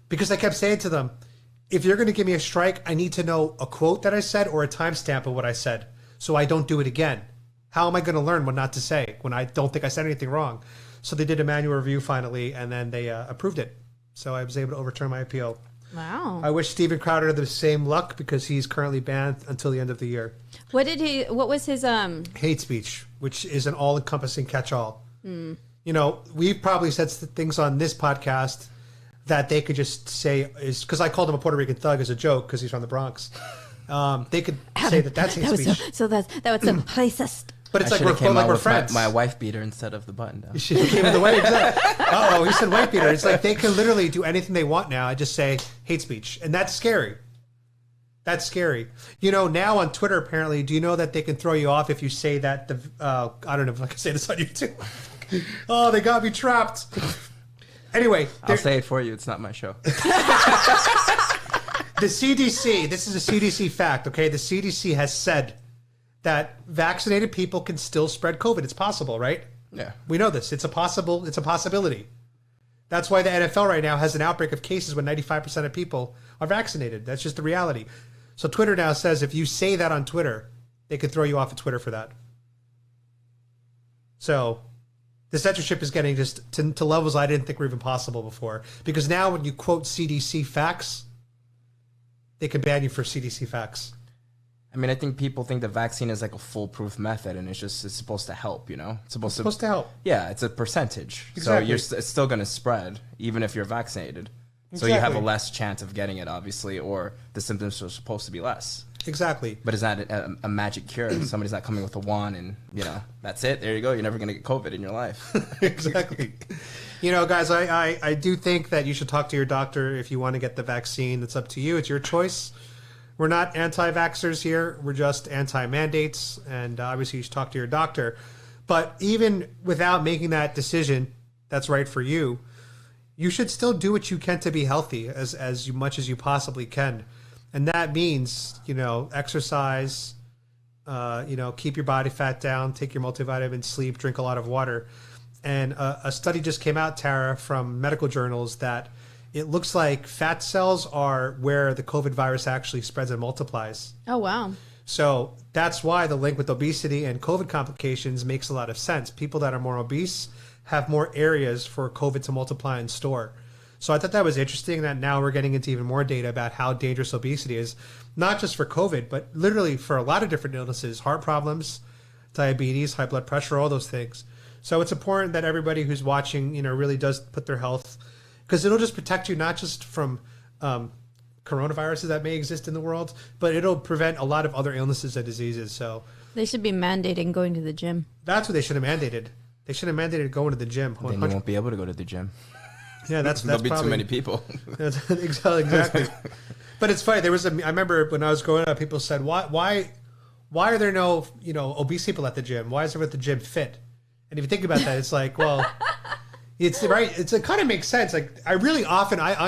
Because I kept saying to them, if you're going to give me a strike, I need to know a quote that I said or a timestamp of what I said so I don't do it again. How am I going to learn what not to say when I don't think I said anything wrong? So they did a manual review finally, and then they approved it. So I was able to overturn my appeal. Wow. I wish Steven Crowder the same luck because he's currently banned until the end of the year. What was his hate speech, which is an all-encompassing catch-all. You know, we've probably said things on this podcast that they could just say is because I called him a Puerto Rican thug as a joke because he's from the Bronx. They could say that's hate speech. So that was a racist. But it's like we're friends. My wife beater instead of the button down. She came in the way. Exactly. Oh, he said white beater. It's like they can literally do anything they want now. I just say hate speech, and that's scary. That's scary. You know, now on Twitter, apparently, do you know that they can throw you off if you say that I don't know if I can say this on YouTube. Oh, they got me trapped. Anyway, I'll say it for you. It's not my show. The CDC, this is a CDC fact, okay? The CDC has said that vaccinated people can still spread COVID. It's possible, right? Yeah. We know this. It's a possibility. That's why the NFL right now has an outbreak of cases when 95% of people are vaccinated. That's just the reality. So Twitter now says if you say that on Twitter, they could throw you off of Twitter for that. So the censorship is getting just to levels I didn't think were even possible before. Because now when you quote CDC facts, they can ban you for CDC facts. I mean, I think people think the vaccine is like a foolproof method, and it's supposed to help, It's supposed to help. Yeah, it's a percentage. Exactly. So it's still going to spread, even if you're vaccinated. Exactly. So you have a less chance of getting it, obviously, or the symptoms are supposed to be less. Exactly. But it's not a magic cure. Somebody's not coming with a wand and, that's it. There you go. You're never going to get COVID in your life. Exactly. Guys, I do think that you should talk to your doctor if you want to get the vaccine. It's up to you. It's your choice. We're not anti-vaxxers here. We're just anti-mandates. And obviously you should talk to your doctor. But even without making that decision that's right for you, you should still do what you can to be healthy as much as you possibly can. And that means, exercise, keep your body fat down, take your multivitamin, sleep, drink a lot of water. And a study just came out, Tara, from medical journals that it looks like fat cells are where the COVID virus actually spreads and multiplies. Oh, wow. So that's why the link with obesity and COVID complications makes a lot of sense. People that are more obese have more areas for COVID to multiply and store. So I thought that was interesting that now we're getting into even more data about how dangerous obesity is, not just for COVID, but literally for a lot of different illnesses, heart problems, diabetes, high blood pressure, all those things. So it's important that everybody who's watching, really does put their health, because it'll just protect you not just from coronaviruses that may exist in the world, but it'll prevent a lot of other illnesses and diseases. So they should be mandating going to the gym. That's what they should have mandated. They should have mandated going to the gym. 100%. Then you won't be able to go to the gym. Yeah, that's there'll be probably too many people. Exactly. But it's funny. I remember when I was growing up, people said, "Why are there no obese people at the gym? Why is everyone at the gym fit?" And if you think about that, it's like, well, it's right. It kind of makes sense. Like I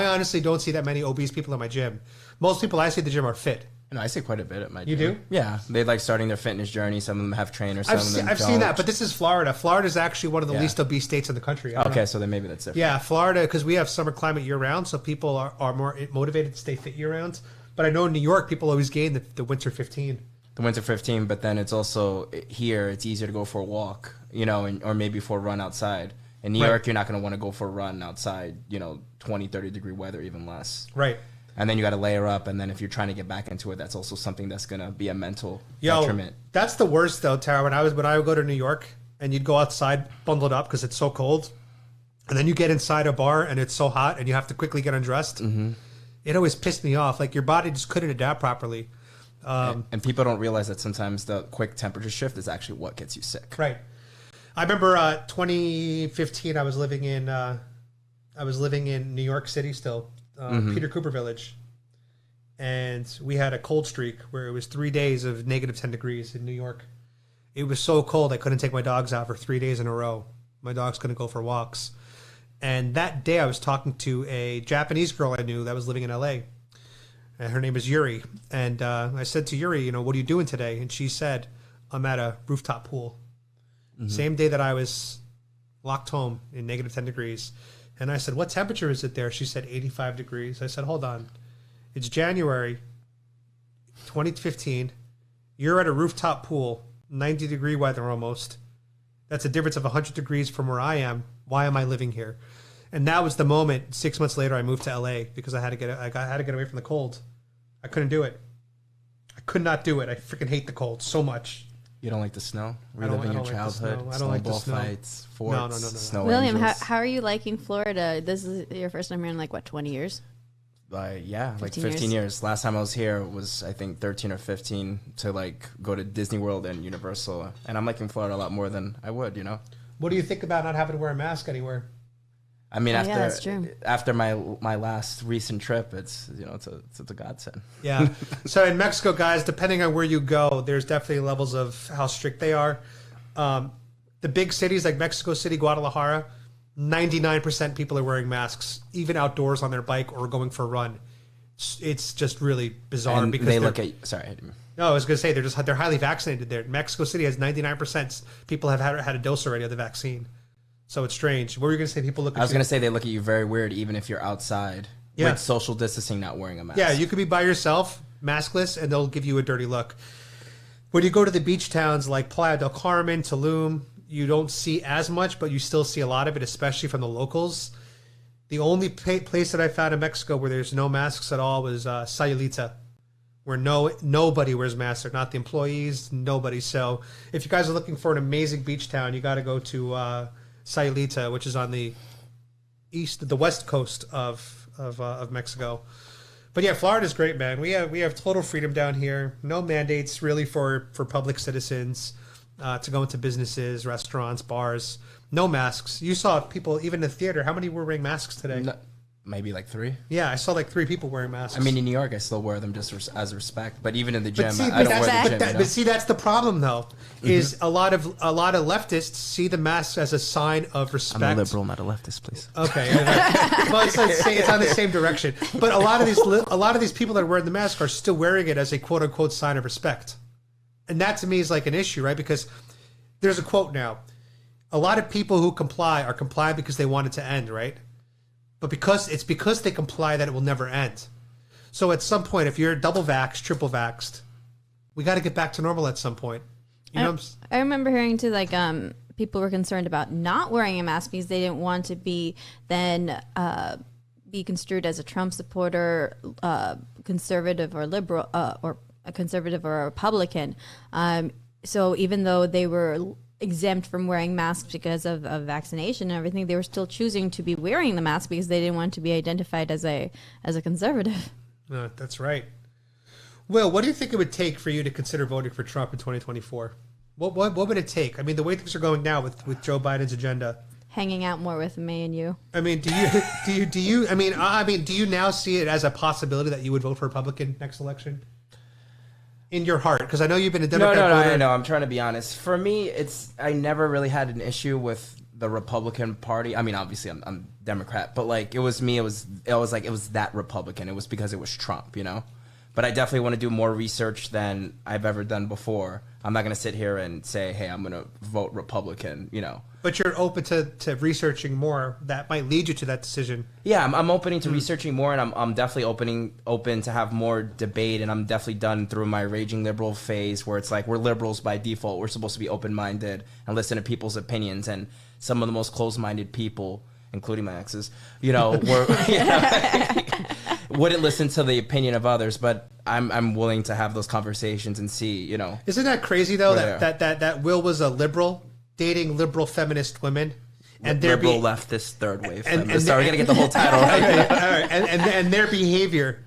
honestly don't see that many obese people in my gym. Most people I see at the gym are fit. No, I see quite a bit at my gym. You do? Yeah. They like starting their fitness journey. Some of them have trainers. Some of them I've seen that, but this is Florida. Florida is actually one of the least obese states in the country. Okay, so then maybe that's different. Yeah, Florida, because we have summer climate year-round, so people are more motivated to stay fit year-round. But I know in New York, people always gain the winter 15. The winter 15, but then it's also here, it's easier to go for a walk, or maybe for a run outside. In New York, you're not going to want to go for a run outside, 20, 30 degree weather, even less. Right. And then you got to layer up, and then if you're trying to get back into it, that's also something that's going to be a mental detriment. That's the worst, though, Tara. When I would go to New York, and you'd go outside bundled up because it's so cold, and then you get inside a bar, and it's so hot, and you have to quickly get undressed. Mm-hmm. It always pissed me off. Like, your body just couldn't adapt properly. And people don't realize that sometimes the quick temperature shift is actually what gets you sick. Right. I remember 2015. I was living in New York City still, Peter Cooper Village, and we had a cold streak where it was 3 days of negative 10 degrees in New York. It was so cold I couldn't take my dogs out for 3 days in a row. My dogs couldn't go for walks. And that day I was talking to a Japanese girl I knew that was living in LA. And her name is Yuri. And I said to Yuri, what are you doing today? And she said, I'm at a rooftop pool. Mm-hmm. Same day that I was locked home in negative 10 degrees. And I said, what temperature is it there? She said 85 degrees. I said, hold on. It's January 2015. You're at a rooftop pool, 90 degree weather almost. That's a difference of 100 degrees from where I am. Why am I living here? And that was the moment. 6 months later, I moved to LA because I had to get away from the cold. I couldn't do it. I could not do it. I freaking hate the cold so much. You don't like the snow? Reliving your childhood? I don't like the snow. Fights, forts, no. snow William, angels. how are you liking Florida? This is your first time here in 20 years? Yeah, 15 years. Last time I was here was, I think, 13 or 15 to go to Disney World and Universal. And I'm liking Florida a lot more than I would, What do you think about not having to wear a mask anywhere? I mean, that's true. after my last recent trip, it's a godsend. Yeah. So in Mexico, guys, depending on where you go, there's definitely levels of how strict they are. The big cities like Mexico City, Guadalajara, 99% people are wearing masks, even outdoors on their bike or going for a run. It's just really bizarre And because they look at. Sorry. No, I was going to say they're highly vaccinated there. Mexico City has 99% people have had a dose already of the vaccine. So it's strange. What were you going to say? People look at you. I was going to say they look at you very weird, even if you're outside with social distancing, not wearing a mask. Yeah, you could be by yourself, maskless, and they'll give you a dirty look. When you go to the beach towns like Playa del Carmen, Tulum, you don't see as much, but you still see a lot of it, especially from the locals. The only place that I found in Mexico where there's no masks at all was Sayulita. where nobody wears masks. They're not the employees, nobody. So if you guys are looking for an amazing beach town, you got to go to Sayulita, which is on the west coast of Mexico. But yeah, Florida's great, man. We have total freedom down here. No mandates really for public citizens to go into businesses, restaurants, bars. No masks. You saw people even in the theater. How many were wearing masks today? No, maybe like 3. Yeah, I saw like 3 people wearing masks. I mean, in New York, I still wear them just as respect. But even in the gym, see, I don't wear the gym. But see, that's the problem, though. Is a lot of leftists see the masks as a sign of respect. I'm a liberal, not a leftist, please. Okay, well, it's on the same direction. But a lot of these people that are wearing the mask are still wearing it as a quote unquote sign of respect, and that to me is like an issue, right? Because there's a quote now. A lot of people who comply are complying because they want it to end, right? But because they comply that it will never end. So at some point, if you're double vaxxed, triple vaxxed, we got to get back to normal at some point. You know I remember hearing too, like people were concerned about not wearing a mask because they didn't want to be construed as a Trump supporter, conservative or liberal, or a conservative or a Republican. So even though they were exempt from wearing masks because of vaccination and everything, they were still choosing to be wearing the mask because they didn't want to be identified as a conservative. That's right. Will, what do you think it would take for you to consider voting for Trump in 2024? What would it take? I mean, the way things are going now with Joe Biden's agenda. Hanging out more with me and you. I mean, do you now see it as a possibility that you would vote for Republican next election? In your heart, because I know you've been a Democrat. No, no. I'm trying to be honest. For me, I never really had an issue with the Republican Party. I mean, obviously, I'm Democrat, but like it was that Republican. It was because it was Trump, you know. But I definitely want to do more research than I've ever done before. I'm not going to sit here and say, hey, I'm going to vote Republican, you know. But you're open to researching more that might lead you to that decision. Yeah, I'm opening to researching more, and I'm definitely open to have more debate, and I'm definitely done through my raging liberal phase where it's like we're liberals by default. We're supposed to be open-minded and listen to people's opinions, and some of the most closed-minded people, including my exes, wouldn't listen to the opinion of others, but I'm willing to have those conversations and see, you know. Isn't that crazy though that Will was a liberal dating liberal feminist women, and liberal leftist third wave feminist. Sorry, we're gonna get the whole title right. All right, and their behavior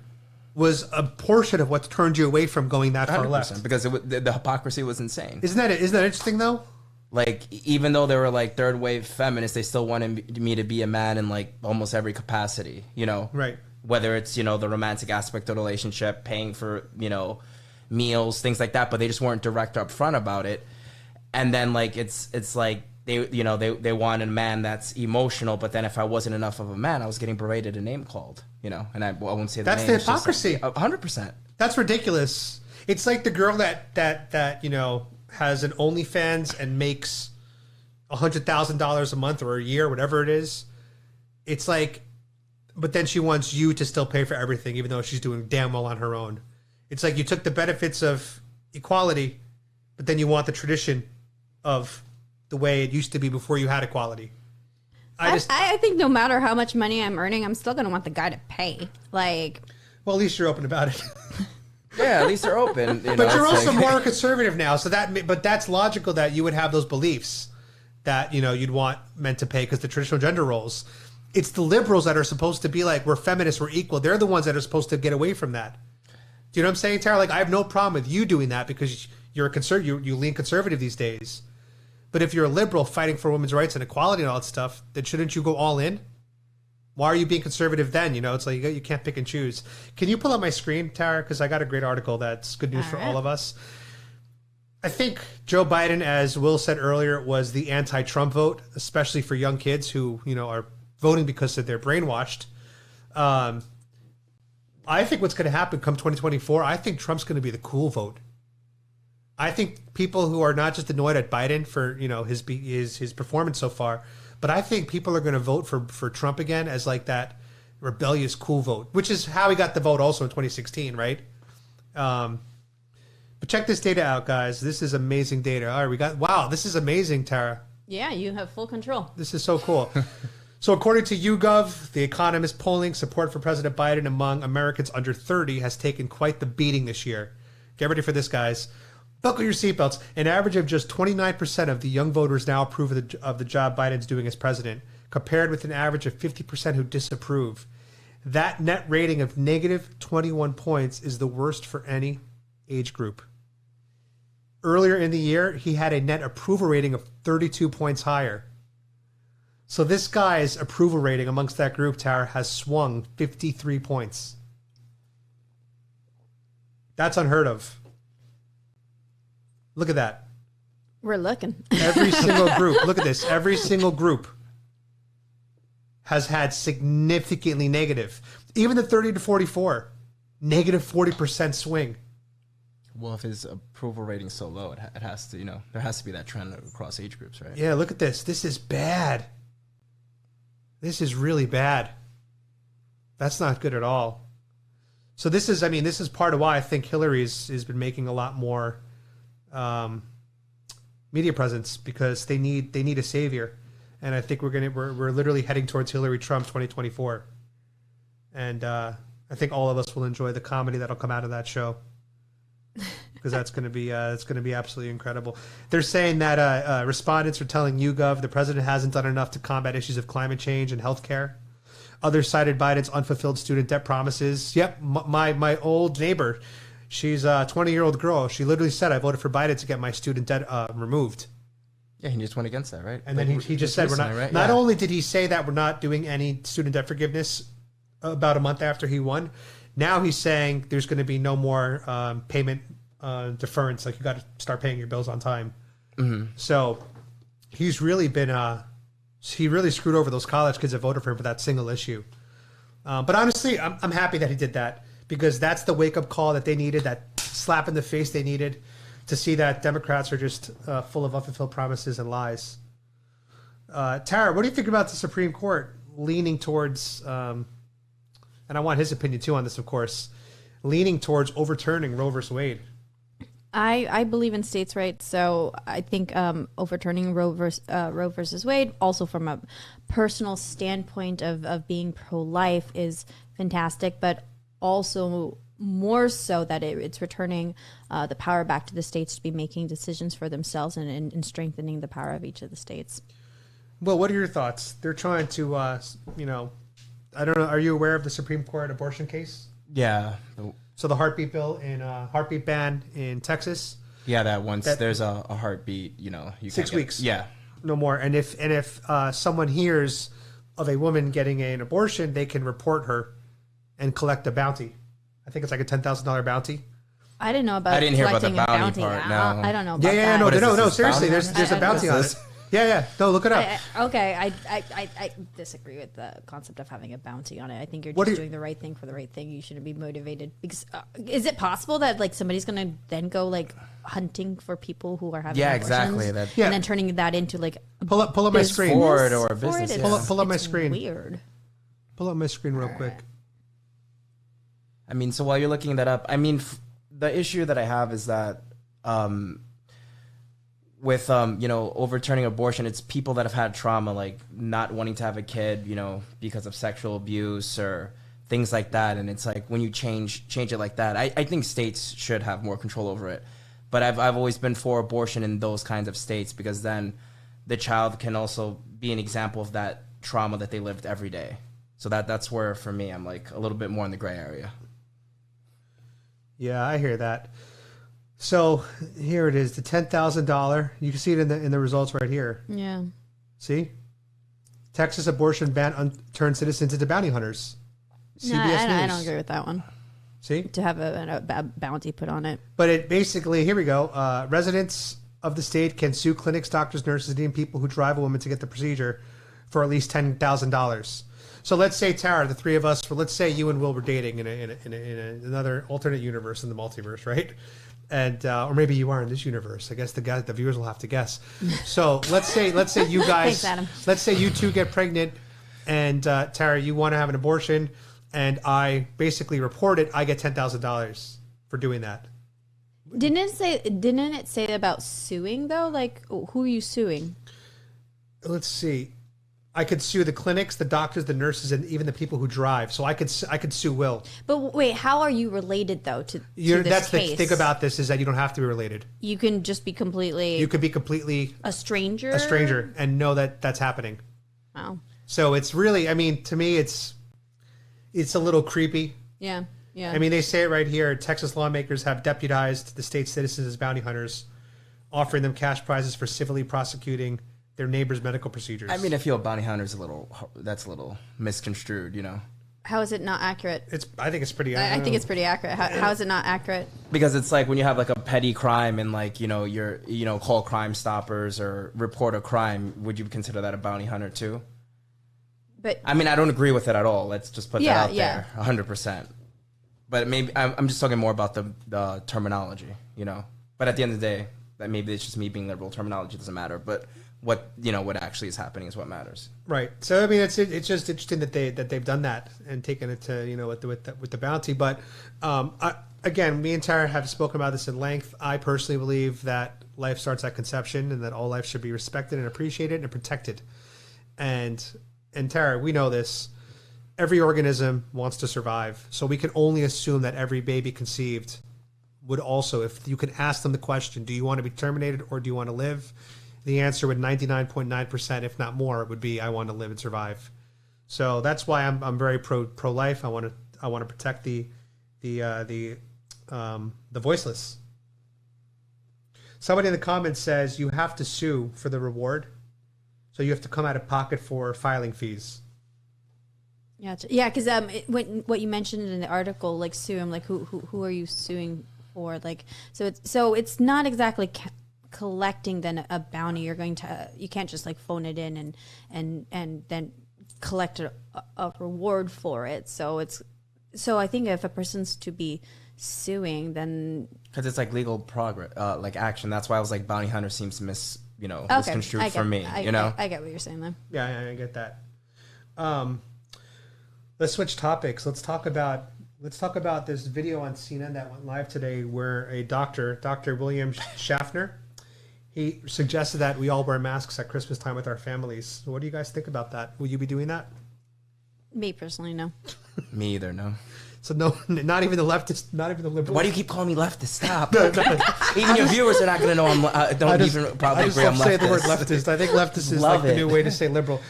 was a portion of what turned you away from going that far left, because the hypocrisy was insane. Isn't that interesting though? Like, even though they were like third wave feminists, they still wanted me to be a man in like almost every capacity, you know. Right. Whether it's, you know, the romantic aspect of the relationship, paying for, you know, meals, things like that, but they just weren't direct up front about it. And then like it's like they wanted a man that's emotional, but then if I wasn't enough of a man, I was getting berated and name called, you know. And I won't say that's the name. The hypocrisy. 100%. That's ridiculous. It's like the girl that you know has an OnlyFans and makes $100,000 a month or a year, whatever it is. It's like, but then she wants you to still pay for everything, even though she's doing damn well on her own. It's like you took the benefits of equality, but then you want the tradition of the way it used to be before you had equality. I think no matter how much money I'm earning, I'm still going to want the guy to pay. Like, well, at least you're open about it. Yeah, at least they're open. But you're also more conservative now, so but that's logical that you would have those beliefs that, you know, you'd want men to pay because the traditional gender roles. It's the liberals that are supposed to be like, we're feminists, we're equal. They're the ones that are supposed to get away from that. Do you know what I'm saying, Tara? Like, I have no problem with you doing that because you're a you lean conservative these days. But if you're a liberal fighting for women's rights and equality and all that stuff, then shouldn't you go all in? Why are you being conservative then? You know, it's like you can't pick and choose. Can you pull up my screen, Tara? Because I got a great article that's good news for all of us. I think Joe Biden, as Will said earlier, was the anti-Trump vote, especially for young kids who, you know, are voting because they're brainwashed. I think what's going to happen come 2024, I think Trump's going to be the cool vote. I think people who are not just annoyed at Biden for, you know, his performance so far, but I think people are going to vote for Trump again as like that rebellious cool vote, which is how he got the vote also in 2016, right? But check this data out, guys. This is amazing data. All right, wow, this is amazing, Tara. Yeah, you have full control. This is so cool. So according to YouGov, The Economist polling, support for President Biden among Americans under 30 has taken quite the beating this year. Get ready for this, guys. Buckle your seatbelts. An average of just 29% of the young voters now approve of the job Biden's doing as president, compared with an average of 50% who disapprove. That net rating of negative 21 points is the worst for any age group. Earlier in the year, he had a net approval rating of 32 points higher. So this guy's approval rating amongst that group, Tara, has swung 53 points. That's unheard of. Look at that. We're looking. Every single group, look at this. Every single group has had significantly negative. Even the 30 to 44, negative 40% swing. Well, if his approval rating's so low, it has to, there has to be that trend across age groups, right? Yeah, look at this. This is bad. This is really bad. That's not good at all. So this is part of why I think Hillary's has been making a lot more media presence, because they need a savior. And I think we're literally heading towards Hillary Trump 2024. And I think all of us will enjoy the comedy that'll come out of that show, because that's going to be absolutely incredible. They're saying that respondents are telling YouGov the president hasn't done enough to combat issues of climate change and healthcare. Others cited Biden's unfulfilled student debt promises. Yep, my old neighbor, she's a 20-year-old girl. She literally said, "I voted for Biden to get my student debt removed." Yeah, he just went against that, right? And then he just said, "We're not." Right? Not only did he say that we're not doing any student debt forgiveness about a month after he won, now he's saying there's going to be no more payment deference. Like, you got to start paying your bills on time. Mm-hmm. So he's really been he really screwed over those college kids that voted for him for that single issue. But honestly, I'm happy that he did that, because that's the wake up call that they needed, that slap in the face they needed, to see that Democrats are just full of unfulfilled promises and lies. Tara, what do you think about the Supreme Court leaning towards, and I want his opinion too on this, of course, leaning towards overturning Roe versus Wade? I believe in states' rights, so I think overturning Roe versus Wade, also from a personal standpoint of being pro-life, is fantastic, but also more so that it's returning the power back to the states to be making decisions for themselves, and strengthening the power of each of the states. Well, what are your thoughts? They're trying to, I don't know, are you aware of the Supreme Court abortion case? Yeah. So the heartbeat bill in heartbeat ban in Texas. Yeah, that once there's a heartbeat, you 6 weeks. Yeah, no more. And if someone hears of a woman getting an abortion, they can report her and collect a bounty. I think it's like a $10,000 bounty. I didn't know about. I didn't hear about the bounty part. No, I don't know about that. No. Seriously, there's a bounty on it. Yeah. No, look it up. I disagree with the concept of having a bounty on it. I think you're just doing the right thing for the right thing. You shouldn't be motivated. Because, is it possible that like somebody's going to then go like hunting for people who are having abortions? Exactly. And then turning that into like pull up my screen. Or a business. Pull up my screen. Weird. Pull up my screen real quick. I mean, so while you're looking that up, I mean, the issue that I have is that with overturning abortion, it's people that have had trauma, like not wanting to have a kid, because of sexual abuse or things like that. And it's like, when you change it like that, I think states should have more control over it. But I've always been for abortion in those kinds of states, because then the child can also be an example of that trauma that they lived every day. So that's where, for me, I'm like a little bit more in the gray area. Yeah, I hear that. So here it is, the $10,000. You can see it in the results right here. Yeah. See? Texas abortion ban turned citizens into bounty hunters. CBS News. I don't agree with that one. See? To have a bounty put on it. But it basically, here we go. Residents of the state can sue clinics, doctors, nurses, and even people who drive a woman to get the procedure for at least $10,000. So let's say, Tara, the three of us, let's say you and Will were dating in another alternate universe in the multiverse, right? And or maybe you are in this universe. I guess the viewers will have to guess. So let's say you guys, Thanks, let's say you two get pregnant, and Tara, you want to have an abortion, and I basically report it. I get $10,000 for doing that. Didn't it say about suing though? Like, who are you suing? Let's see. I could sue the clinics, the doctors, the nurses, and even the people who drive. So I could sue Will. But wait, how are you related though to this that's case? The thing about this is that you don't have to be related. You can just be completely. You could be completely a stranger. A stranger, and know that that's happening. Wow. So it's really, I mean, to me, it's a little creepy. Yeah. Yeah. I mean, they say it right here. Texas lawmakers have deputized the state citizens as bounty hunters, offering them cash prizes for civilly prosecuting their neighbors' medical procedures. I mean, I feel bounty hunter is a little misconstrued, you know. How is it not accurate? I think it's pretty. I think it's pretty accurate. How is it not accurate? Because it's like when you have like a petty crime and like you're call Crime Stoppers or report a crime. Would you consider that a bounty hunter too? But I mean, I don't agree with it at all. Let's just put that out there, 100%. But maybe I'm just talking more about the terminology, you know. But at the end of the day, that maybe it's just me being liberal. Terminology doesn't matter, but what actually is happening is what matters. Right. So I mean, it's just interesting that they've done that and taken it to with the bounty. But again, me and Tara have spoken about this at length. I personally believe that life starts at conception and that all life should be respected and appreciated and protected. And Tara, we know this. Every organism wants to survive, so we can only assume that every baby conceived would also, if you could ask them the question, do you want to be terminated or do you want to live? The answer with 99.9%, if not more, would be I want to live and survive. So that's why I'm very pro life. I want to protect the voiceless. Somebody in the comments says you have to sue for the reward, so you have to come out of pocket for filing fees. Yeah, because what you mentioned in the article, like sue him, like who are you suing for? Like so it's not exactly collecting then a bounty. You can't just like phone it in and then collect a reward for it. So I think if a person's to be suing, then because it's like legal progress, like action. That's why I was like bounty hunter seems misconstrued for me. I get what you're saying then. Yeah, I get that. Let's switch topics. Let's talk about this video on CNN that went live today, where a Dr. William Schaffner, he suggested that we all wear masks at Christmas time with our families. What do you guys think about that? Will you be doing that? Me personally, no. Me either, no. So no, not even the leftist, not even the liberals. Why do you keep calling me leftist? Stop. Even your viewers are not going to know probably agree I'm leftist. Say the word leftist. I think leftist is like the new way to say liberal.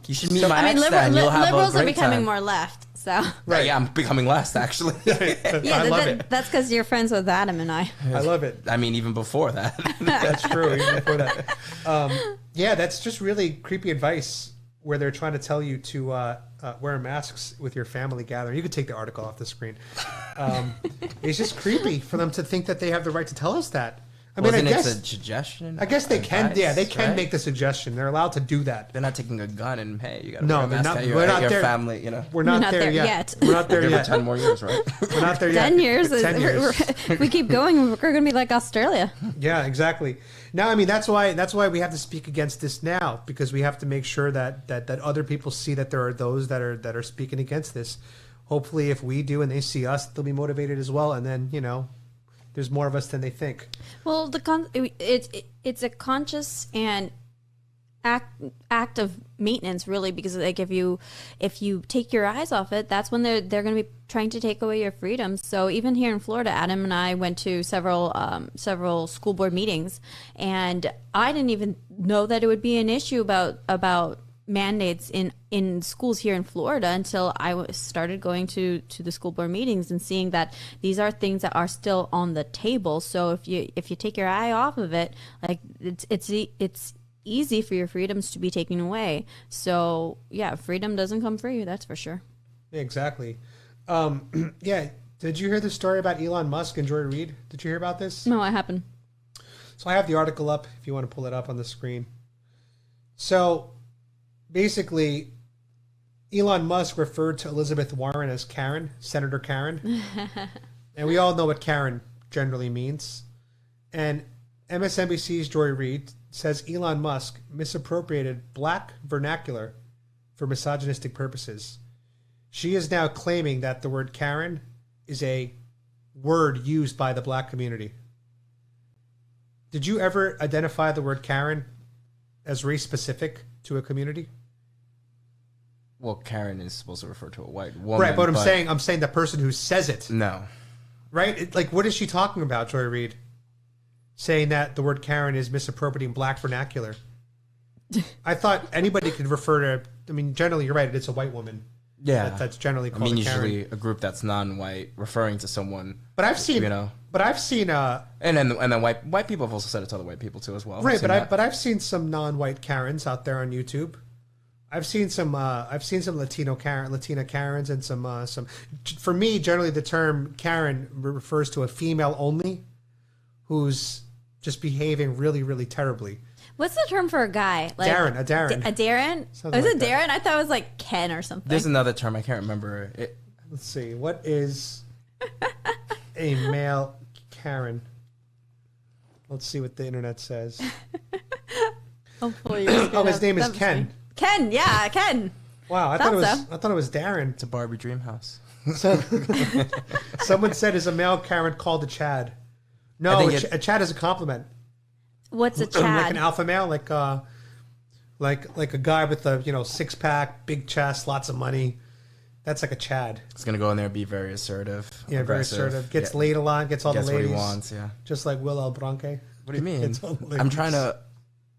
You should meet my ex then. You'll have liberals a are great becoming time. more left. So right, yeah, I'm becoming less actually. I love it. That's because you're friends with Adam and I. I love it. I mean, even before that. That's true. Even before that. Yeah, that's just really creepy advice where they're trying to tell you to wear masks with your family gathering. You could take the article off the screen. It's just creepy for them to think that they have the right to tell us that. I mean, I guess it's a suggestion. I guess they can. Yeah, they can right? make the suggestion. They're allowed to do that. They're not taking a gun and hey, you got to No, wear a mask at we're not your there. family. You know, We're not there yet. We're not there Give yet. it 10 more years, right? We're not there yet. 10 years. 10 years. We keep going. We're going to be like Australia. Yeah, exactly. Now, I mean, that's why we have to speak against this now, because we have to make sure that other people see that there are those that are speaking against this. Hopefully, if we do and they see us, they'll be motivated as well. And then, there's more of us than they think. Well, it's a conscious and act of maintenance, really, because like if you take your eyes off it, that's when they're going to be trying to take away your freedoms. So even here in Florida, Adam and I went to several school board meetings, and I didn't even know that it would be an issue about mandates in schools here in Florida until I started going to the school board meetings and seeing that these are things that are still on the table. So if you take your eye off of it, like it's easy for your freedoms to be taken away. So yeah, freedom doesn't come free, that's for sure. Exactly. Yeah. Did you hear the story about Elon Musk and Joy Reid? Did you hear about this? No, what happened? So I have the article up if you want to pull it up on the screen. So basically, Elon Musk referred to Elizabeth Warren as Karen, Senator Karen. And we all know what Karen generally means. And MSNBC's Joy Reid says Elon Musk misappropriated black vernacular for misogynistic purposes. She is now claiming that the word Karen is a word used by the black community. Did you ever identify the word Karen as race specific to a community? Well, Karen is supposed to refer to a white woman. Right, but I'm saying the person who says it. No. Right? Like, what is she talking about, Joy Reid? Saying that the word Karen is misappropriating black vernacular. I thought anybody could refer to, I mean, generally, you're right, it's a white woman. Yeah. That's generally called a Karen. Usually a group that's non-white referring to someone. But I've seen, and then white people have also said it to other white people too as well. Right, but I've seen some non-white Karens out there on YouTube. I've seen some Latina Karens and some. For me, generally the term Karen refers to a female only, who's just behaving really, really terribly. What's the term for a guy? Like Darren, a Darren. A Darren? Something Was like it Darren? I thought it was like Ken or something. There's another term I can't remember. Let's see. What is a male Karen? Let's see what the internet says. Hopefully his name is Ken. Ken, yeah, Ken. Wow, I thought it was Darren. It's a Barbie dream house. So, someone said, "Is a male Karen called a Chad?" No, a Chad is a compliment. What's a Chad? Like an alpha male, like a guy with a 6-pack, big chest, lots of money. That's like a Chad. He's gonna go in there and be very assertive. Yeah, aggressive. Very assertive. Gets laid a lot. Gets all the ladies. What he wants. Yeah. Just like Will Bronque. What do you mean? I'm trying to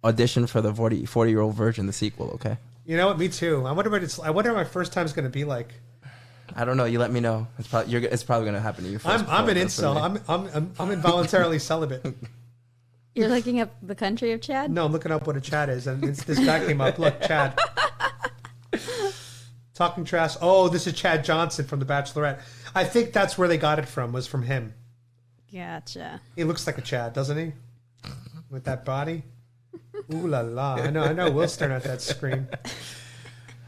audition for the 40-year-old virgin, the sequel. Okay. You know what? Me too. I wonder what my first time is going to be like. I don't know. You let me know. It's probably going to happen to you first. I'm an incel. I'm involuntarily celibate. You're looking up the country of Chad? No, I'm looking up what a Chad is, and this guy came up. Look, Chad. Talking trash. Oh, this is Chad Johnson from The Bachelorette. I think that's where they got it from. Was from him. Gotcha. He looks like a Chad, doesn't he? With that body. Ooh la la. I know. Will's staring at that screen.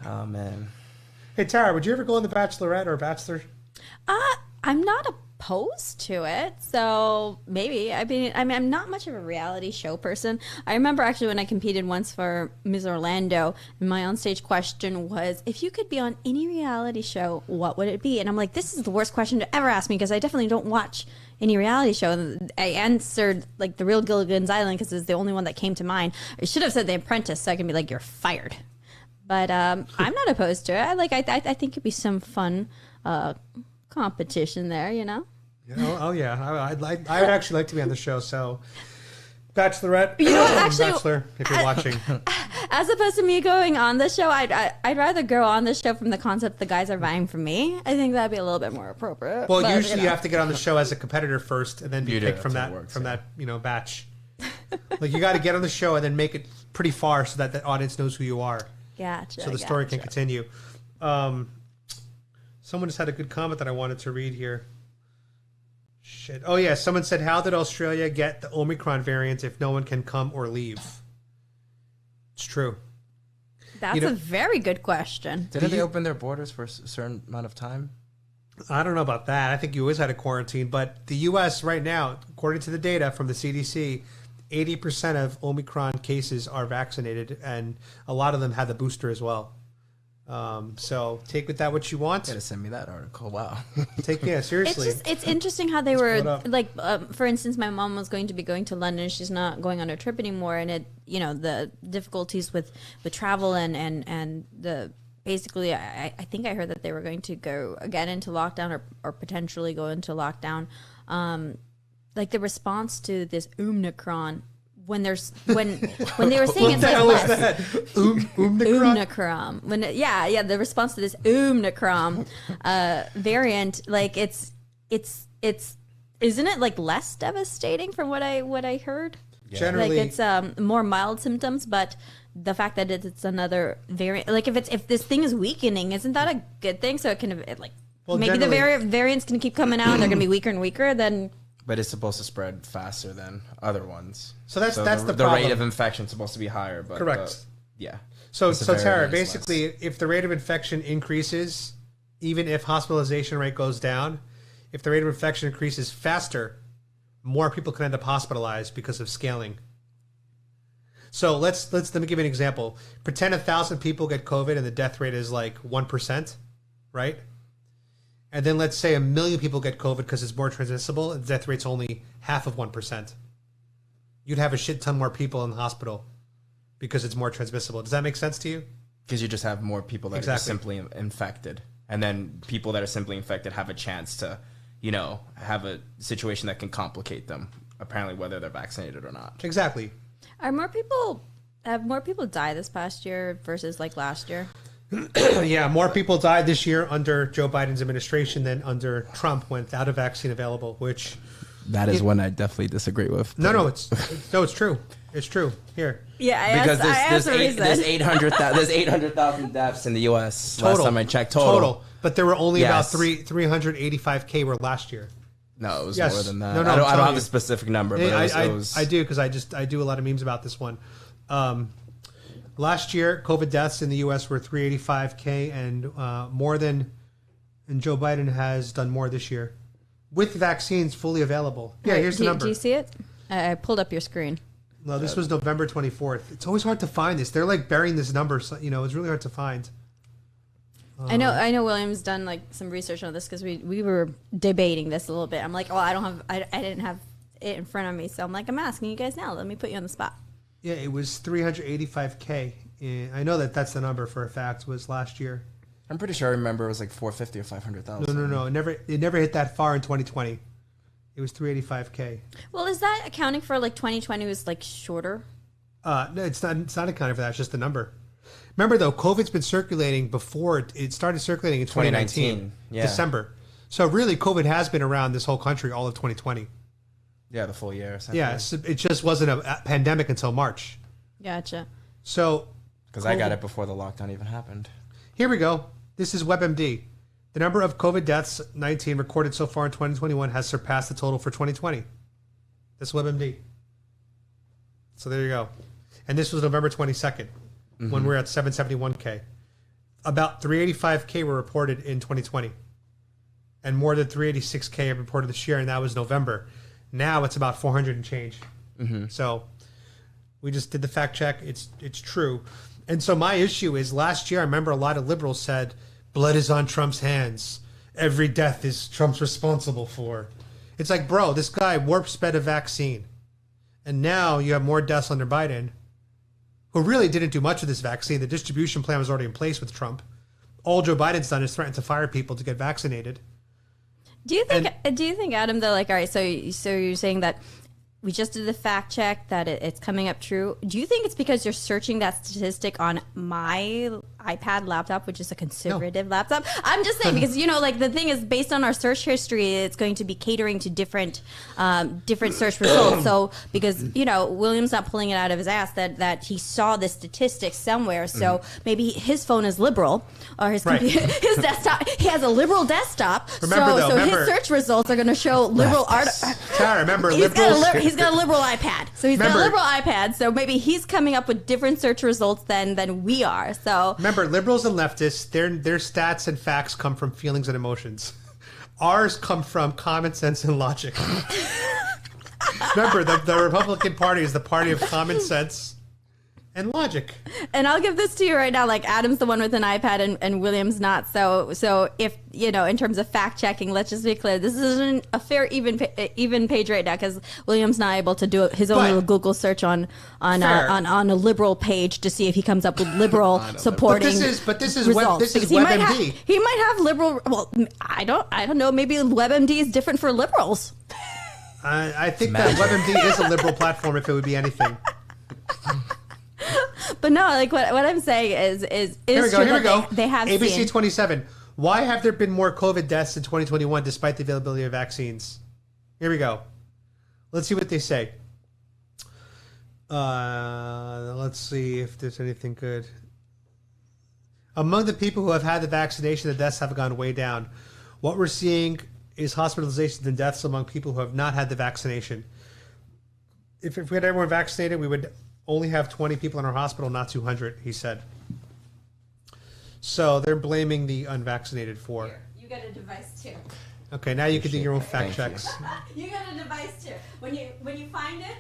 Oh, man. Hey, Tara, would you ever go on The Bachelorette or Bachelor? I'm not opposed to it, so maybe. I mean, I'm not much of a reality show person. I remember actually when I competed once for Miss Orlando, and my onstage question was, if you could be on any reality show, what would it be? And I'm like, this is the worst question to ever ask me because I definitely don't watch any reality show. And I answered like The Real Gilligan's Island because it's the only one that came to mind. I should have said The Apprentice so I can be like, you're fired. But I'm not opposed to it. I think it'd be some fun competition there, Oh yeah, I would actually like to be on the show. So, Bachelorette, actually, Bachelor, if you're watching, as opposed to me going on the show, I'd rather go on the show from the concept the guys are vying for me. I think that'd be a little bit more appropriate. Well, usually you have to get on the show as a competitor first, and then be picked from that batch. Like you got to get on the show and then make it pretty far so that the audience knows who you are. Gotcha. So the story can continue. Someone just had a good comment that I wanted to read here. Shit. Oh, yeah. Someone said, how did Australia get the Omicron variant if no one can come or leave? It's true. That's a very good question. Didn't they open their borders for a certain amount of time? I don't know about that. I think you always had a quarantine. But the U.S. right now, according to the data from the CDC, 80% of Omicron cases are vaccinated, and a lot of them had the booster as well. So take with that what you want. You gotta send me that article. Wow. Seriously. It's interesting how they were like, for instance, my mom was going to be going to London. She's not going on a trip anymore, and the difficulties with travel and the basically, I think I heard that they were going to go again into lockdown or potentially go into lockdown. Like the response to this Omicron. When they were saying it's like less. Omicron. The response to this Omicron variant, like it's isn't it like less devastating from what I heard? Yeah. Generally, like it's more mild symptoms, but the fact that it's another variant, like if this thing is weakening, isn't that a good thing? So it can maybe the variants can keep coming out and they're going to be weaker and weaker. Then. But it's supposed to spread faster than other ones. So that's the problem. The rate of infection is supposed to be higher. But correct. Yeah. So Tara, basically, if the rate of infection increases, even if hospitalization rate goes down, if the rate of infection increases faster, more people can end up hospitalized because of scaling. So let me give you an example. Pretend 1,000 people get COVID and the death rate is like 1%, right? And then let's say 1 million people get COVID because it's more transmissible and the death rate's only half of 1%. You'd have a shit ton more people in the hospital because it's more transmissible. Does that make sense to you? Because you just have more people that are just simply infected. And then people that are simply infected have a chance to, you know, have a situation that can complicate them, apparently, whether they're vaccinated or not. Exactly. Have more people died this past year versus like last year? Yeah, more people died this year under Joe Biden's administration than under Trump when without a vaccine available, which... That is one I definitely disagree with. No, it's true. It's true. Here. Yeah, there's 800,000 deaths in the U.S. Total. Last time I checked. Total. But there were only about 385K were last year. No, it was more than that. No, I don't have a specific number, but I do because I do a lot of memes about this one. Last year, COVID deaths in the U.S. were 385K and more than, and Joe Biden has done more this year with vaccines fully available. Yeah, here's the number. Do you see it? I pulled up your screen. No, this was November 24th. It's always hard to find this. They're like burying this number. So, you know, it's really hard to find. I know William's done like some research on this because we were debating this a little bit. I'm like, I didn't have it in front of me. So I'm like, I'm asking you guys now. Let me put you on the spot. Yeah, it was 385K. I know that's the number for a fact was last year. I'm pretty sure I remember it was like 450 or 500,000. No. It never hit that far in 2020. It was 385K. Well, is that accounting for like 2020 was like shorter? No, it's not accounting for that. It's just the number. Remember though, COVID's been circulating before it started circulating in 2019, December. So really, COVID has been around this whole country all of 2020. Yeah, the full year. Yeah, so it just wasn't a pandemic until March. Gotcha. So, because I got it before the lockdown even happened. Here we go. This is WebMD. The number of COVID deaths 19 recorded so far in 2021 has surpassed the total for 2020. That's WebMD. So there you go. And this was November 22nd when we were at 771K. About 385K were reported in 2020. And more than 386K have reported this year, and that was November. Now it's about 400 and change. So we just did the fact check. It's true. And so my issue is last year, I remember a lot of liberals said, blood is on Trump's hands. Every death is Trump's responsible for. It's like, bro, this guy warp sped a vaccine. And now you have more deaths under Biden, who really didn't do much with this vaccine. The distribution plan was already in place with Trump. All Joe Biden's done is threaten to fire people to get vaccinated. Do you think, Adam, though, like, all right, so you're saying that we just did the fact check that it's coming up true. Do you think it's because you're searching that statistic on my iPad laptop, which is a conservative laptop? I'm just saying because, you know, like the thing is based on our search history, it's going to be catering to different search results. So because, you know, William's not pulling it out of his ass that he saw this statistic somewhere. So maybe his phone is liberal or his computer, his desktop. He has a liberal desktop. Remember, his search results are going to show liberal art. Tara, remember, He's got a liberal iPad. So he's got a liberal iPad. So maybe he's coming up with different search results than we are. So remember, liberals and leftists, their stats and facts come from feelings and emotions. Ours come from common sense and logic. Remember, the Republican Party is the party of common sense and logic. And I'll give this to you right now. Like Adam's the one with an iPad and William's not. So if, you know, in terms of fact checking, let's just be clear. This isn't a fair even page right now because William's not able to do his own little Google search on a liberal page to see if he comes up with liberal supporting results. This is WebMD. He might have liberal. Well, I don't know. Maybe WebMD is different for liberals. I think that WebMD is a liberal platform if it would be anything. But no, like what I'm saying is here we go. They have ABC 27. Why have there been more COVID deaths in 2021 despite the availability of vaccines? Here we go. Let's see what they say. Let's see if there's anything good. Among the people who have had the vaccination, the deaths have gone way down. What we're seeing is hospitalizations and deaths among people who have not had the vaccination. If we had everyone vaccinated, we would only have 20 people in our hospital, not 200, he said. So they're blaming the unvaccinated for. Here, you get a device too. Okay, now you can do your own fact checks. You got a device too. When you find it,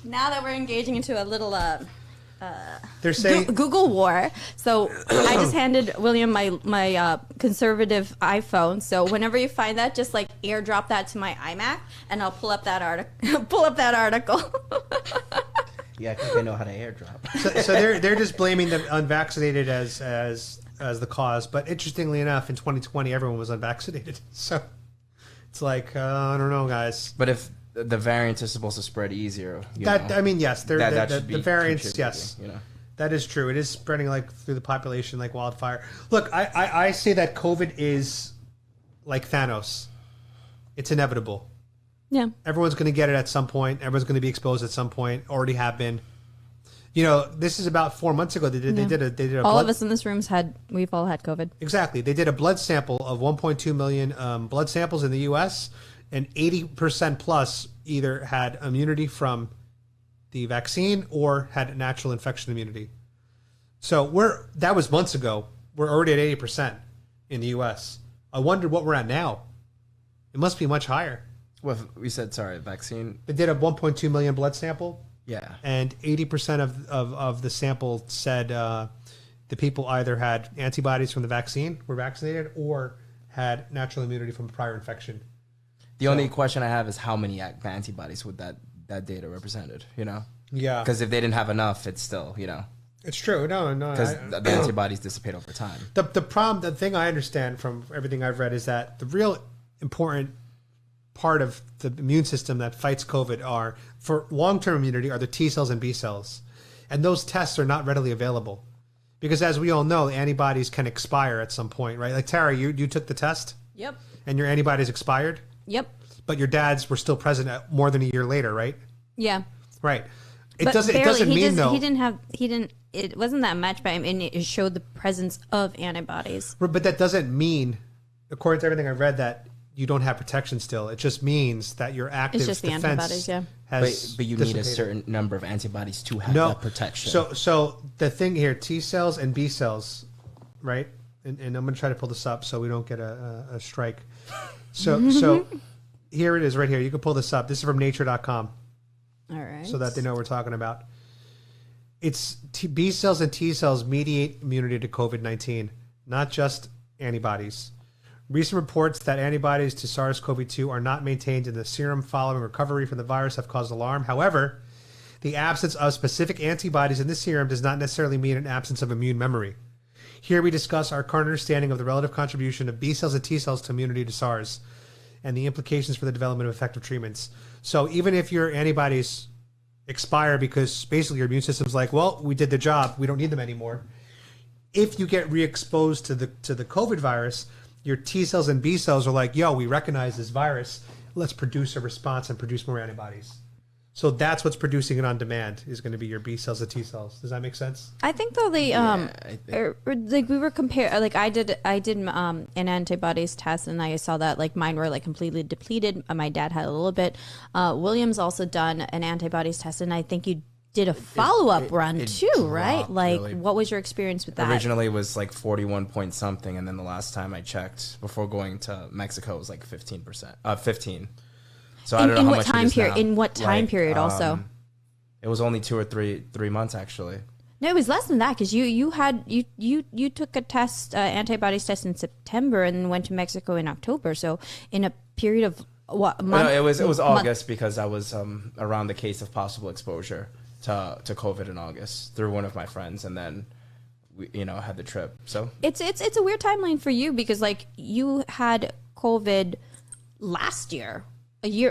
now that we're engaging into a little they're saying Google war. So I just handed William my conservative iPhone. So whenever you find that, just like airdrop that to my iMac, and I'll pull up that article. Yeah, I think I know how to airdrop. So they're just blaming the unvaccinated as the cause. But interestingly enough, in 2020, everyone was unvaccinated. So it's like I don't know, guys. But if the variants are supposed to spread easier, I mean, yes, the variants, yes, you know. That is true. It is spreading like through the population like wildfire. Look, I say that COVID is like Thanos. It's inevitable. Yeah. Everyone's going to get it at some point. Everyone's going to be exposed at some point. Already have been. You know, this is about 4 months ago. They did a all of us in this room we've all had COVID. Exactly. They did a blood sample of 1.2 million blood samples in the U.S. and 80% plus either had immunity from the vaccine or had natural infection immunity. So that was months ago. We're already at 80% in the U.S. I wonder what we're at now. It must be much higher. Well, we said, vaccine. They did a 1.2 million blood sample. Yeah. And 80% of the sample said the people either had antibodies from the vaccine, were vaccinated, or had natural immunity from a prior infection. The only question I have is how many antibodies would that data represented, you know? Yeah. Because if they didn't have enough, it's still, you know. It's true. No. Because the antibodies dissipate over time. The thing I understand from everything I've read is that the real important part of the immune system that fights COVID are, for long-term immunity, are the T cells and B cells. And those tests are not readily available. Because as we all know, antibodies can expire at some point, right? Like, Tara, you took the test? Yep. And your antibodies expired? Yep. But your dad's were still present more than a year later, right? Yeah. Right. It wasn't that much, but I mean, it showed the presence of antibodies. But that doesn't mean, according to everything I've read, that you don't have protection still. It just means that your active it's just the antibodies, yeah. has but you dissipated. need a certain number of antibodies to have that protection. So the thing here, T cells and B cells, right? And I'm going to try to pull this up so we don't get a strike. So here it is right here. You can pull this up. This is from nature.com. All right. So that they know what we're talking about. It's B cells and T cells mediate immunity to COVID-19, not just antibodies. Recent reports that antibodies to SARS-CoV-2 are not maintained in the serum following recovery from the virus have caused alarm. However, the absence of specific antibodies in the serum does not necessarily mean an absence of immune memory. Here we discuss our current understanding of the relative contribution of B cells and T cells to immunity to SARS and the implications for the development of effective treatments. So even if your antibodies expire because basically your immune system's like, well, we did the job, we don't need them anymore. If you get re-exposed to the COVID virus, your T cells and B cells are like, yo, we recognize this virus. Let's produce a response and produce more antibodies. So that's what's producing it on demand is going to be your B cells and T cells. Does that make sense? I think though like we were comparing, like I did an antibodies test and I saw that like mine were like completely depleted. My dad had a little bit. William's also done an antibodies test, and I think you did a follow-up run too, right? Like, really. What was your experience with that? Originally it was like 41 point something, and then the last time I checked before going to Mexico it was like 15%. 15. So I don't know how much it is now. In what time period also? It was only 2 or 3 months actually. No, it was less than that because you took a test, antibodies test in September and then went to Mexico in October. So in a period of what month? No, it was August because I was around the case of possible exposure to COVID in August through one of my friends, and then we had the trip. So it's a weird timeline for you because like you had COVID last year.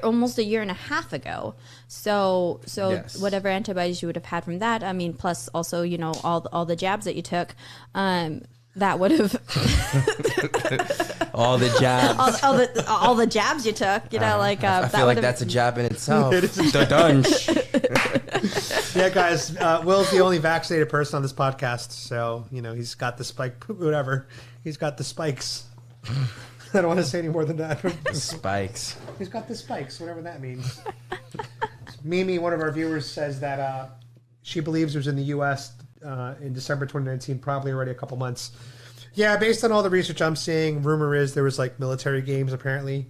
Almost a year and a half ago. So yes. Whatever antibodies you would have had from that, I mean, plus also, all the jabs that you took, that would have all the jabs, all the jabs you took, I feel like that's a jab in itself. The Yeah, guys, Will's the only vaccinated person on this podcast, so he's got the spike, whatever. He's got the spikes. I don't want to say any more than that. The spikes. He's got the spikes, whatever that means. Mimi, one of our viewers, says that she believes it was in the U.S. In December 2019, probably already a couple months. Yeah, based on all the research I'm seeing, rumor is there was like military games apparently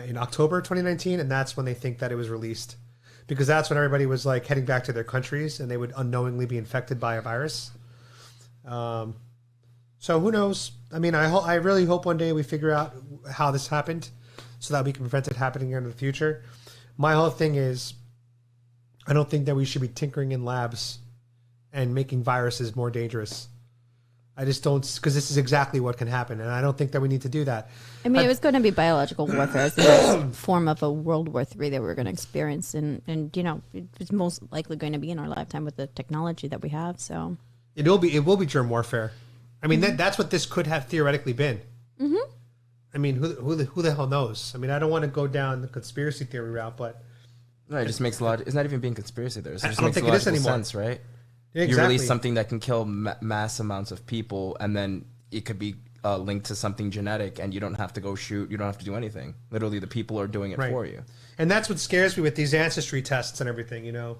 in October 2019, and that's when they think that it was released. Because that's when everybody was like heading back to their countries and they would unknowingly be infected by a virus. So who knows? I mean, I really hope one day we figure out how this happened so that we can prevent it happening again in the future. My whole thing is, I don't think that we should be tinkering in labs and making viruses more dangerous. I just don't, because this is exactly what can happen, and I don't think that we need to do that. I mean, it was going to be biological warfare as the next form of a World War III that we're going to experience, and you know, it's most likely going to be in our lifetime with the technology that we have. So it will be germ warfare. I mean, that's what this could have theoretically been. Mm-hmm. I mean, who the hell knows? I mean, I don't want to go down the conspiracy theory route, but no, it just makes a lot. It's not even being conspiracy theories. I don't think it is anymore. Sense, right? Yeah, exactly. You release something that can kill mass amounts of people, and then it could be linked to something genetic, and you don't have to go shoot. You don't have to do anything. Literally, the people are doing it for you. And that's what scares me with these ancestry tests and everything. You know,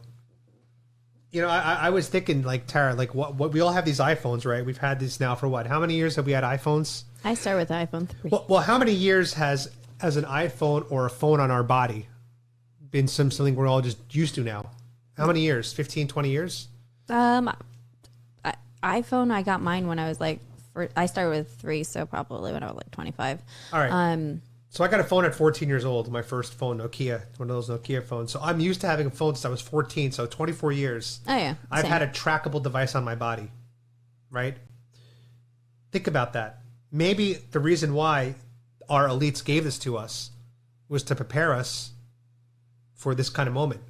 I was thinking, like, Tara, like what we all have these iPhones, right? We've had these now for what? How many years have we had iPhones? I started with the iPhone 3. Well, how many years has an iPhone or a phone on our body been something we're all just used to now? How many years? 15, 20 years? iPhone, I got mine when I was like, I started with 3, so probably when I was like 25. All right. So I got a phone at 14 years old, my first phone, Nokia, one of those Nokia phones. So I'm used to having a phone since I was 14, so 24 years. Oh, yeah. I've had a trackable device on my body, right? Think about that. Maybe the reason why our elites gave this to us was to prepare us for this kind of moment.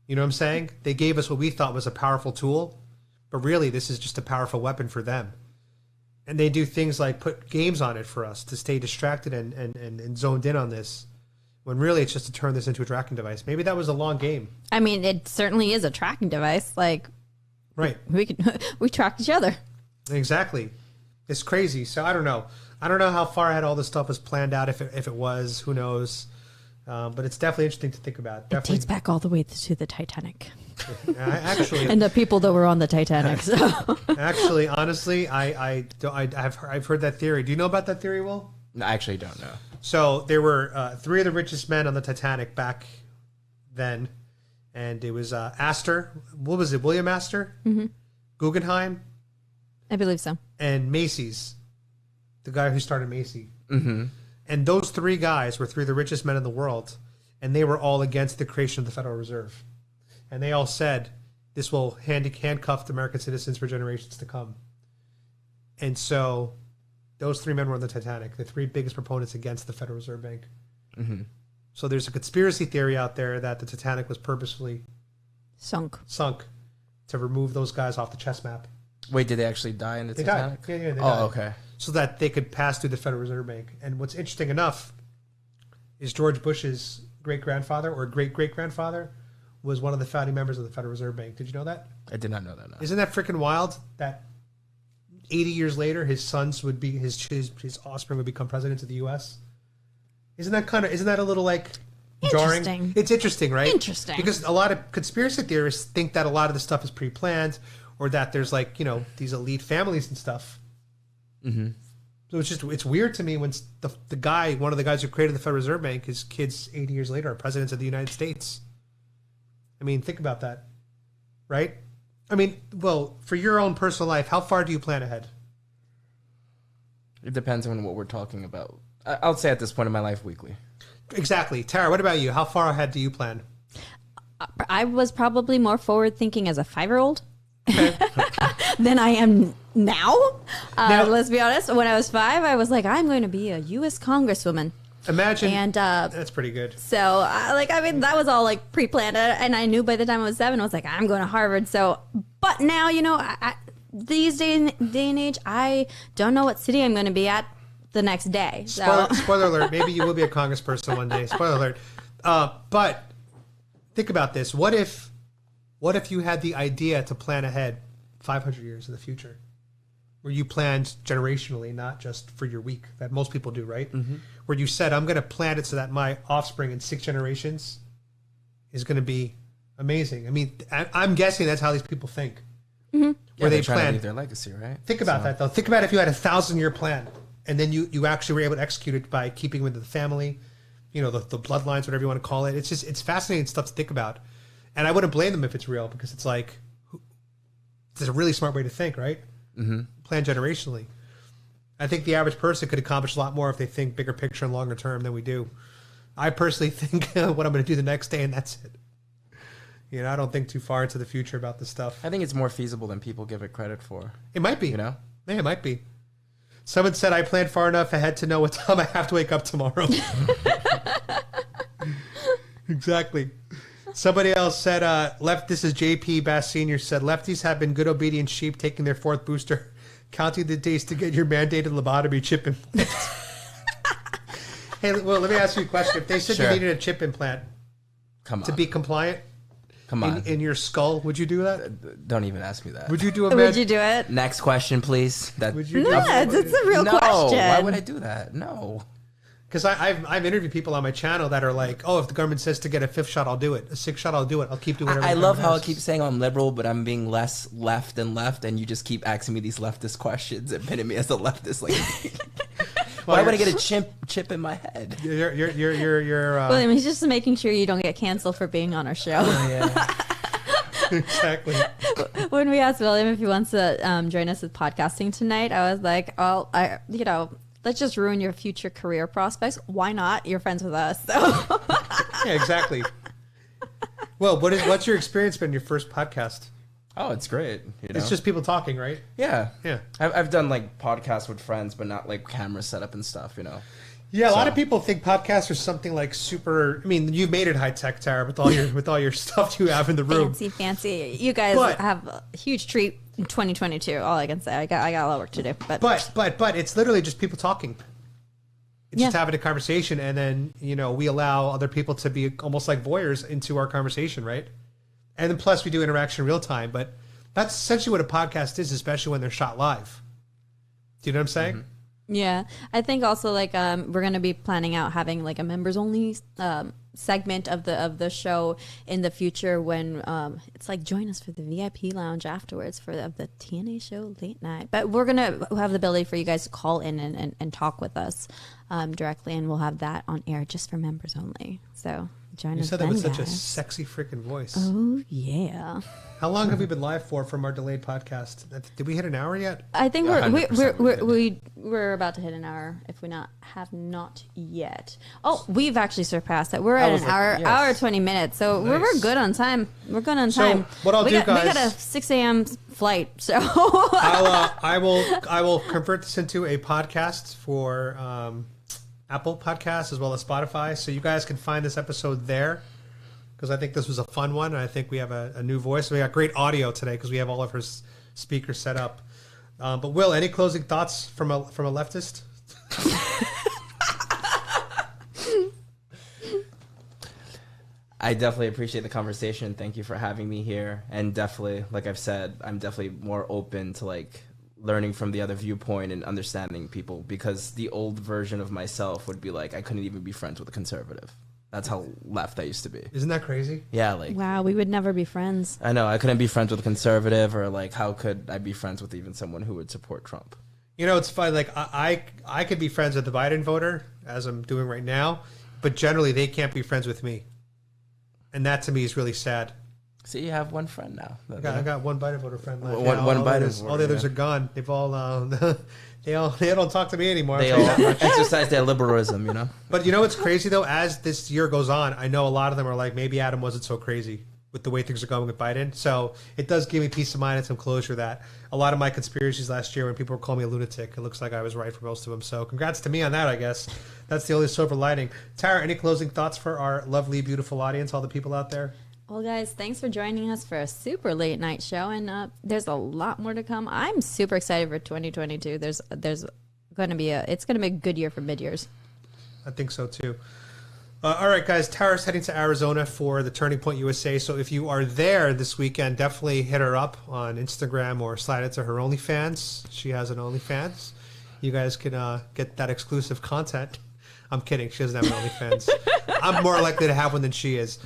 You know what I'm saying? They gave us what we thought was a powerful tool, but really this is just a powerful weapon for them. And they do things like put games on it for us to stay distracted and zoned in on this, when really it's just to turn this into a tracking device. Maybe that was a long game. I mean, it certainly is a tracking device. Like, right. We track each other. Exactly. It's crazy. So I don't know. I don't know how far ahead all this stuff was planned out. If it was, who knows? But it's definitely interesting to think about. It dates back all the way to the Titanic. Actually, and the people that were on the Titanic. So. Actually, honestly, I've heard that theory. Do you know about that theory, Will? No, I actually don't know. So there were 3 of the richest men on the Titanic back then, and it was Astor. What was it? William Astor, Guggenheim, I believe so, and Macy's, the guy who started Macy. Mm-hmm. And those 3 guys were 3 of the richest men in the world, and they were all against the creation of the Federal Reserve. And they all said, this will handcuff American citizens for generations to come. And so those 3 men were on the Titanic, the 3 biggest proponents against the Federal Reserve Bank. Mm-hmm. So there's a conspiracy theory out there that the Titanic was purposefully sunk to remove those guys off the chess map. Wait, did they actually die in the Titanic? Died. Yeah, they died. Oh, okay. So that they could pass through the Federal Reserve Bank. And what's interesting enough is George Bush's great-grandfather or great-great-grandfather was one of the founding members of the Federal Reserve Bank. Did you know that? I did not know that. No. Isn't that freaking wild? That 80 years later, his sons would be his offspring would become presidents of the U.S. Isn't that a little like jarring? It's interesting, right? Interesting, because a lot of conspiracy theorists think that a lot of the stuff is pre-planned, or that there's like these elite families and stuff. Mm-hmm. So it's weird to me when one of the guys who created the Federal Reserve Bank, his kids 80 years later are presidents of the United States. I mean, think about that, right? I mean, well, for your own personal life, how far do you plan ahead? It depends on what we're talking about. I would say at this point in my life, weekly. Exactly. Tara, what about you? How far ahead do you plan? I was probably more forward thinking as a 5-year-old. Okay. than I am now. Let's be honest. When I was 5, I was like, I'm going to be a U.S. Congresswoman. Imagine. And that's pretty good. So, that was all like pre-planned, and I knew by the time I was 7, I was like, I'm going to Harvard. So, but now, these day and age, I don't know what city I'm going to be at the next day. So. Spoiler alert. Maybe you will be a congressperson one day. Spoiler alert. But think about this. What if you had the idea to plan ahead 500 years in the future, where you planned generationally, not just for your week, that most people do, right? Mm-hmm. Where you said, I'm going to plan it so that my offspring in 6 generations is going to be amazing. I mean, I'm guessing that's how these people think. Mm-hmm. Where they plan to leave their legacy, right? Think about that, though. Think about if you had a 1,000-year plan, and then you actually were able to execute it by keeping with the family, the bloodlines, whatever you want to call it. It's fascinating stuff to think about. And I wouldn't blame them if it's real, because it's like, it's a really smart way to think, right? Mm-hmm. Plan generationally. I think the average person could accomplish a lot more if they think bigger picture and longer term than we do. I personally think what I'm going to do the next day, and that's it. You know, I don't think too far into the future about this stuff. I think it's more feasible than people give it credit for. It might be. You know? Yeah, it might be. Someone said I planned far enough ahead to know what time I have to wake up tomorrow. Exactly. Somebody else said, this is JP Bass Sr. said, lefties have been good obedient sheep taking their 4th booster, counting the days to get your mandated lobotomy chip implant. Hey, well, let me ask you a question. If they said you needed a chip implant to be compliant in your skull, would you do that? Don't even ask me that. Would you do Would you do it? Next question, please. Would you do it's a real question. Why would I do that? No. Because I've interviewed people on my channel that are like, oh, if the government says to get a 5th shot, I'll do it. A 6th shot, I'll do it. I'll keep doing it. I love how I keep saying I'm liberal, but I'm being less left and left, and you just keep asking me these leftist questions and pinning me as a leftist. Like, why would I get a chip in my head? You're William, he's just making sure you don't get canceled for being on our show. Yeah. Exactly. When we asked William if he wants to join us with podcasting tonight, I was like, let's just ruin your future career prospects. Why not? You're friends with us. So. Yeah, exactly. Well, what's your experience been your first podcast? Oh, it's great. You know? It's just people talking, right? Yeah. Yeah. I've done like podcasts with friends, but not like camera setup and stuff, you know? Yeah, a lot of people think podcasts are something like super. I mean, you've made it high tech, Tara, with all your stuff you have in the room. Fancy. You guys have a huge treat in 2022. All I can say, I got a lot of work to do. But it's literally just people talking. It's just having a conversation, and then we allow other people to be almost like voyeurs into our conversation, right? And then plus we do interaction in real time. But that's essentially what a podcast is, especially when they're shot live. Do you know what I'm saying? Mm-hmm. Yeah, I think also like we're gonna be planning out having like a members only segment of the show in the future when it's like join us for the VIP lounge afterwards for the T&A Show late night. But we're gonna have the ability for you guys to call in and talk with us directly, and we'll have that on air just for members only. So join us. You said that with guys. such a sexy freaking voice. Oh yeah. How long have we been live for from our delayed podcast? Did we hit an hour yet? I think we're about to hit an hour if we have not yet. Oh, we've actually surpassed that. We're at an hour 20 minutes, so nice. We're good on time. We're good on time. So what I'll do, guys, we got a 6 a.m. flight, so I will convert this into a podcast for Apple Podcasts as well as Spotify, so you guys can find this episode there. Because I think this was a fun one, and I think we have a new voice. We got great audio today because we have all of her speakers set up. But Will, any closing thoughts from a leftist? I definitely appreciate the conversation. Thank you for having me here. And definitely, like I've said, I'm definitely more open to like learning from the other viewpoint and understanding people, because the old version of myself would be like, I couldn't even be friends with a conservative. That's how left I used to be. Isn't that crazy? Yeah, like... Wow, we would never be friends. I know, I couldn't be friends with a conservative, or like, how could I be friends with even someone who would support Trump? It's fun. Like, I could be friends with the Biden voter, as I'm doing right now, but generally they can't be friends with me. And that to me is really sad. See, you have one friend now. I got one Biden voter friend left. One Biden voter. All the others are gone. They've all... They don't talk to me anymore. They all exercise their liberalism, you know? But what's crazy, though? As this year goes on, I know a lot of them are like, maybe Adam wasn't so crazy with the way things are going with Biden. So it does give me peace of mind and some closure that a lot of my conspiracies last year when people were calling me a lunatic, it looks like I was right for most of them. So congrats to me on that, I guess. That's the only silver lining. Tara, any closing thoughts for our lovely, beautiful audience, all the people out there? Well, guys, thanks for joining us for a super late night show, and there's a lot more to come. I'm super excited for 2022. There's going to be a good year for mid-years. I think so too. All right, guys, Tara's heading to Arizona for the Turning Point USA. So if you are there this weekend, definitely hit her up on Instagram or slide into her OnlyFans. She has an OnlyFans. You guys can get that exclusive content. I'm kidding. She doesn't have an OnlyFans. I'm more likely to have one than she is.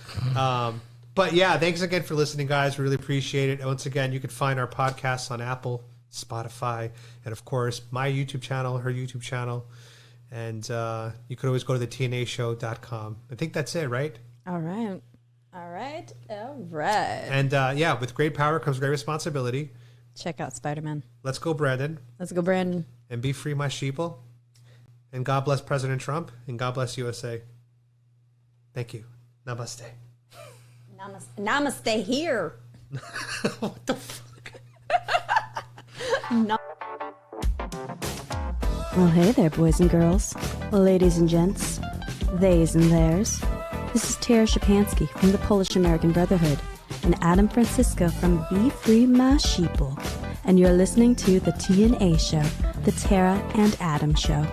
But yeah, thanks again for listening, guys. We really appreciate it. And once again, you can find our podcasts on Apple, Spotify, and of course, my YouTube channel, her YouTube channel. And you could always go to the TNAShow.com. I think that's it, right? All right. And yeah, with great power comes great responsibility. Check out Spider-Man. Let's go, Brandon. Let's go, Brandon. And be free, my sheeple. And God bless President Trump. And God bless USA. Thank you. Namaste. Namaste here. What the fuck? No. Well, hey there, boys and girls, ladies and gents, theys and theirs. This is Tara Shapansky from the Polish American Brotherhood and Adam Francisco from Be Free My Sheeple. And you're listening to the T&A Show, the Tara and Adam Show.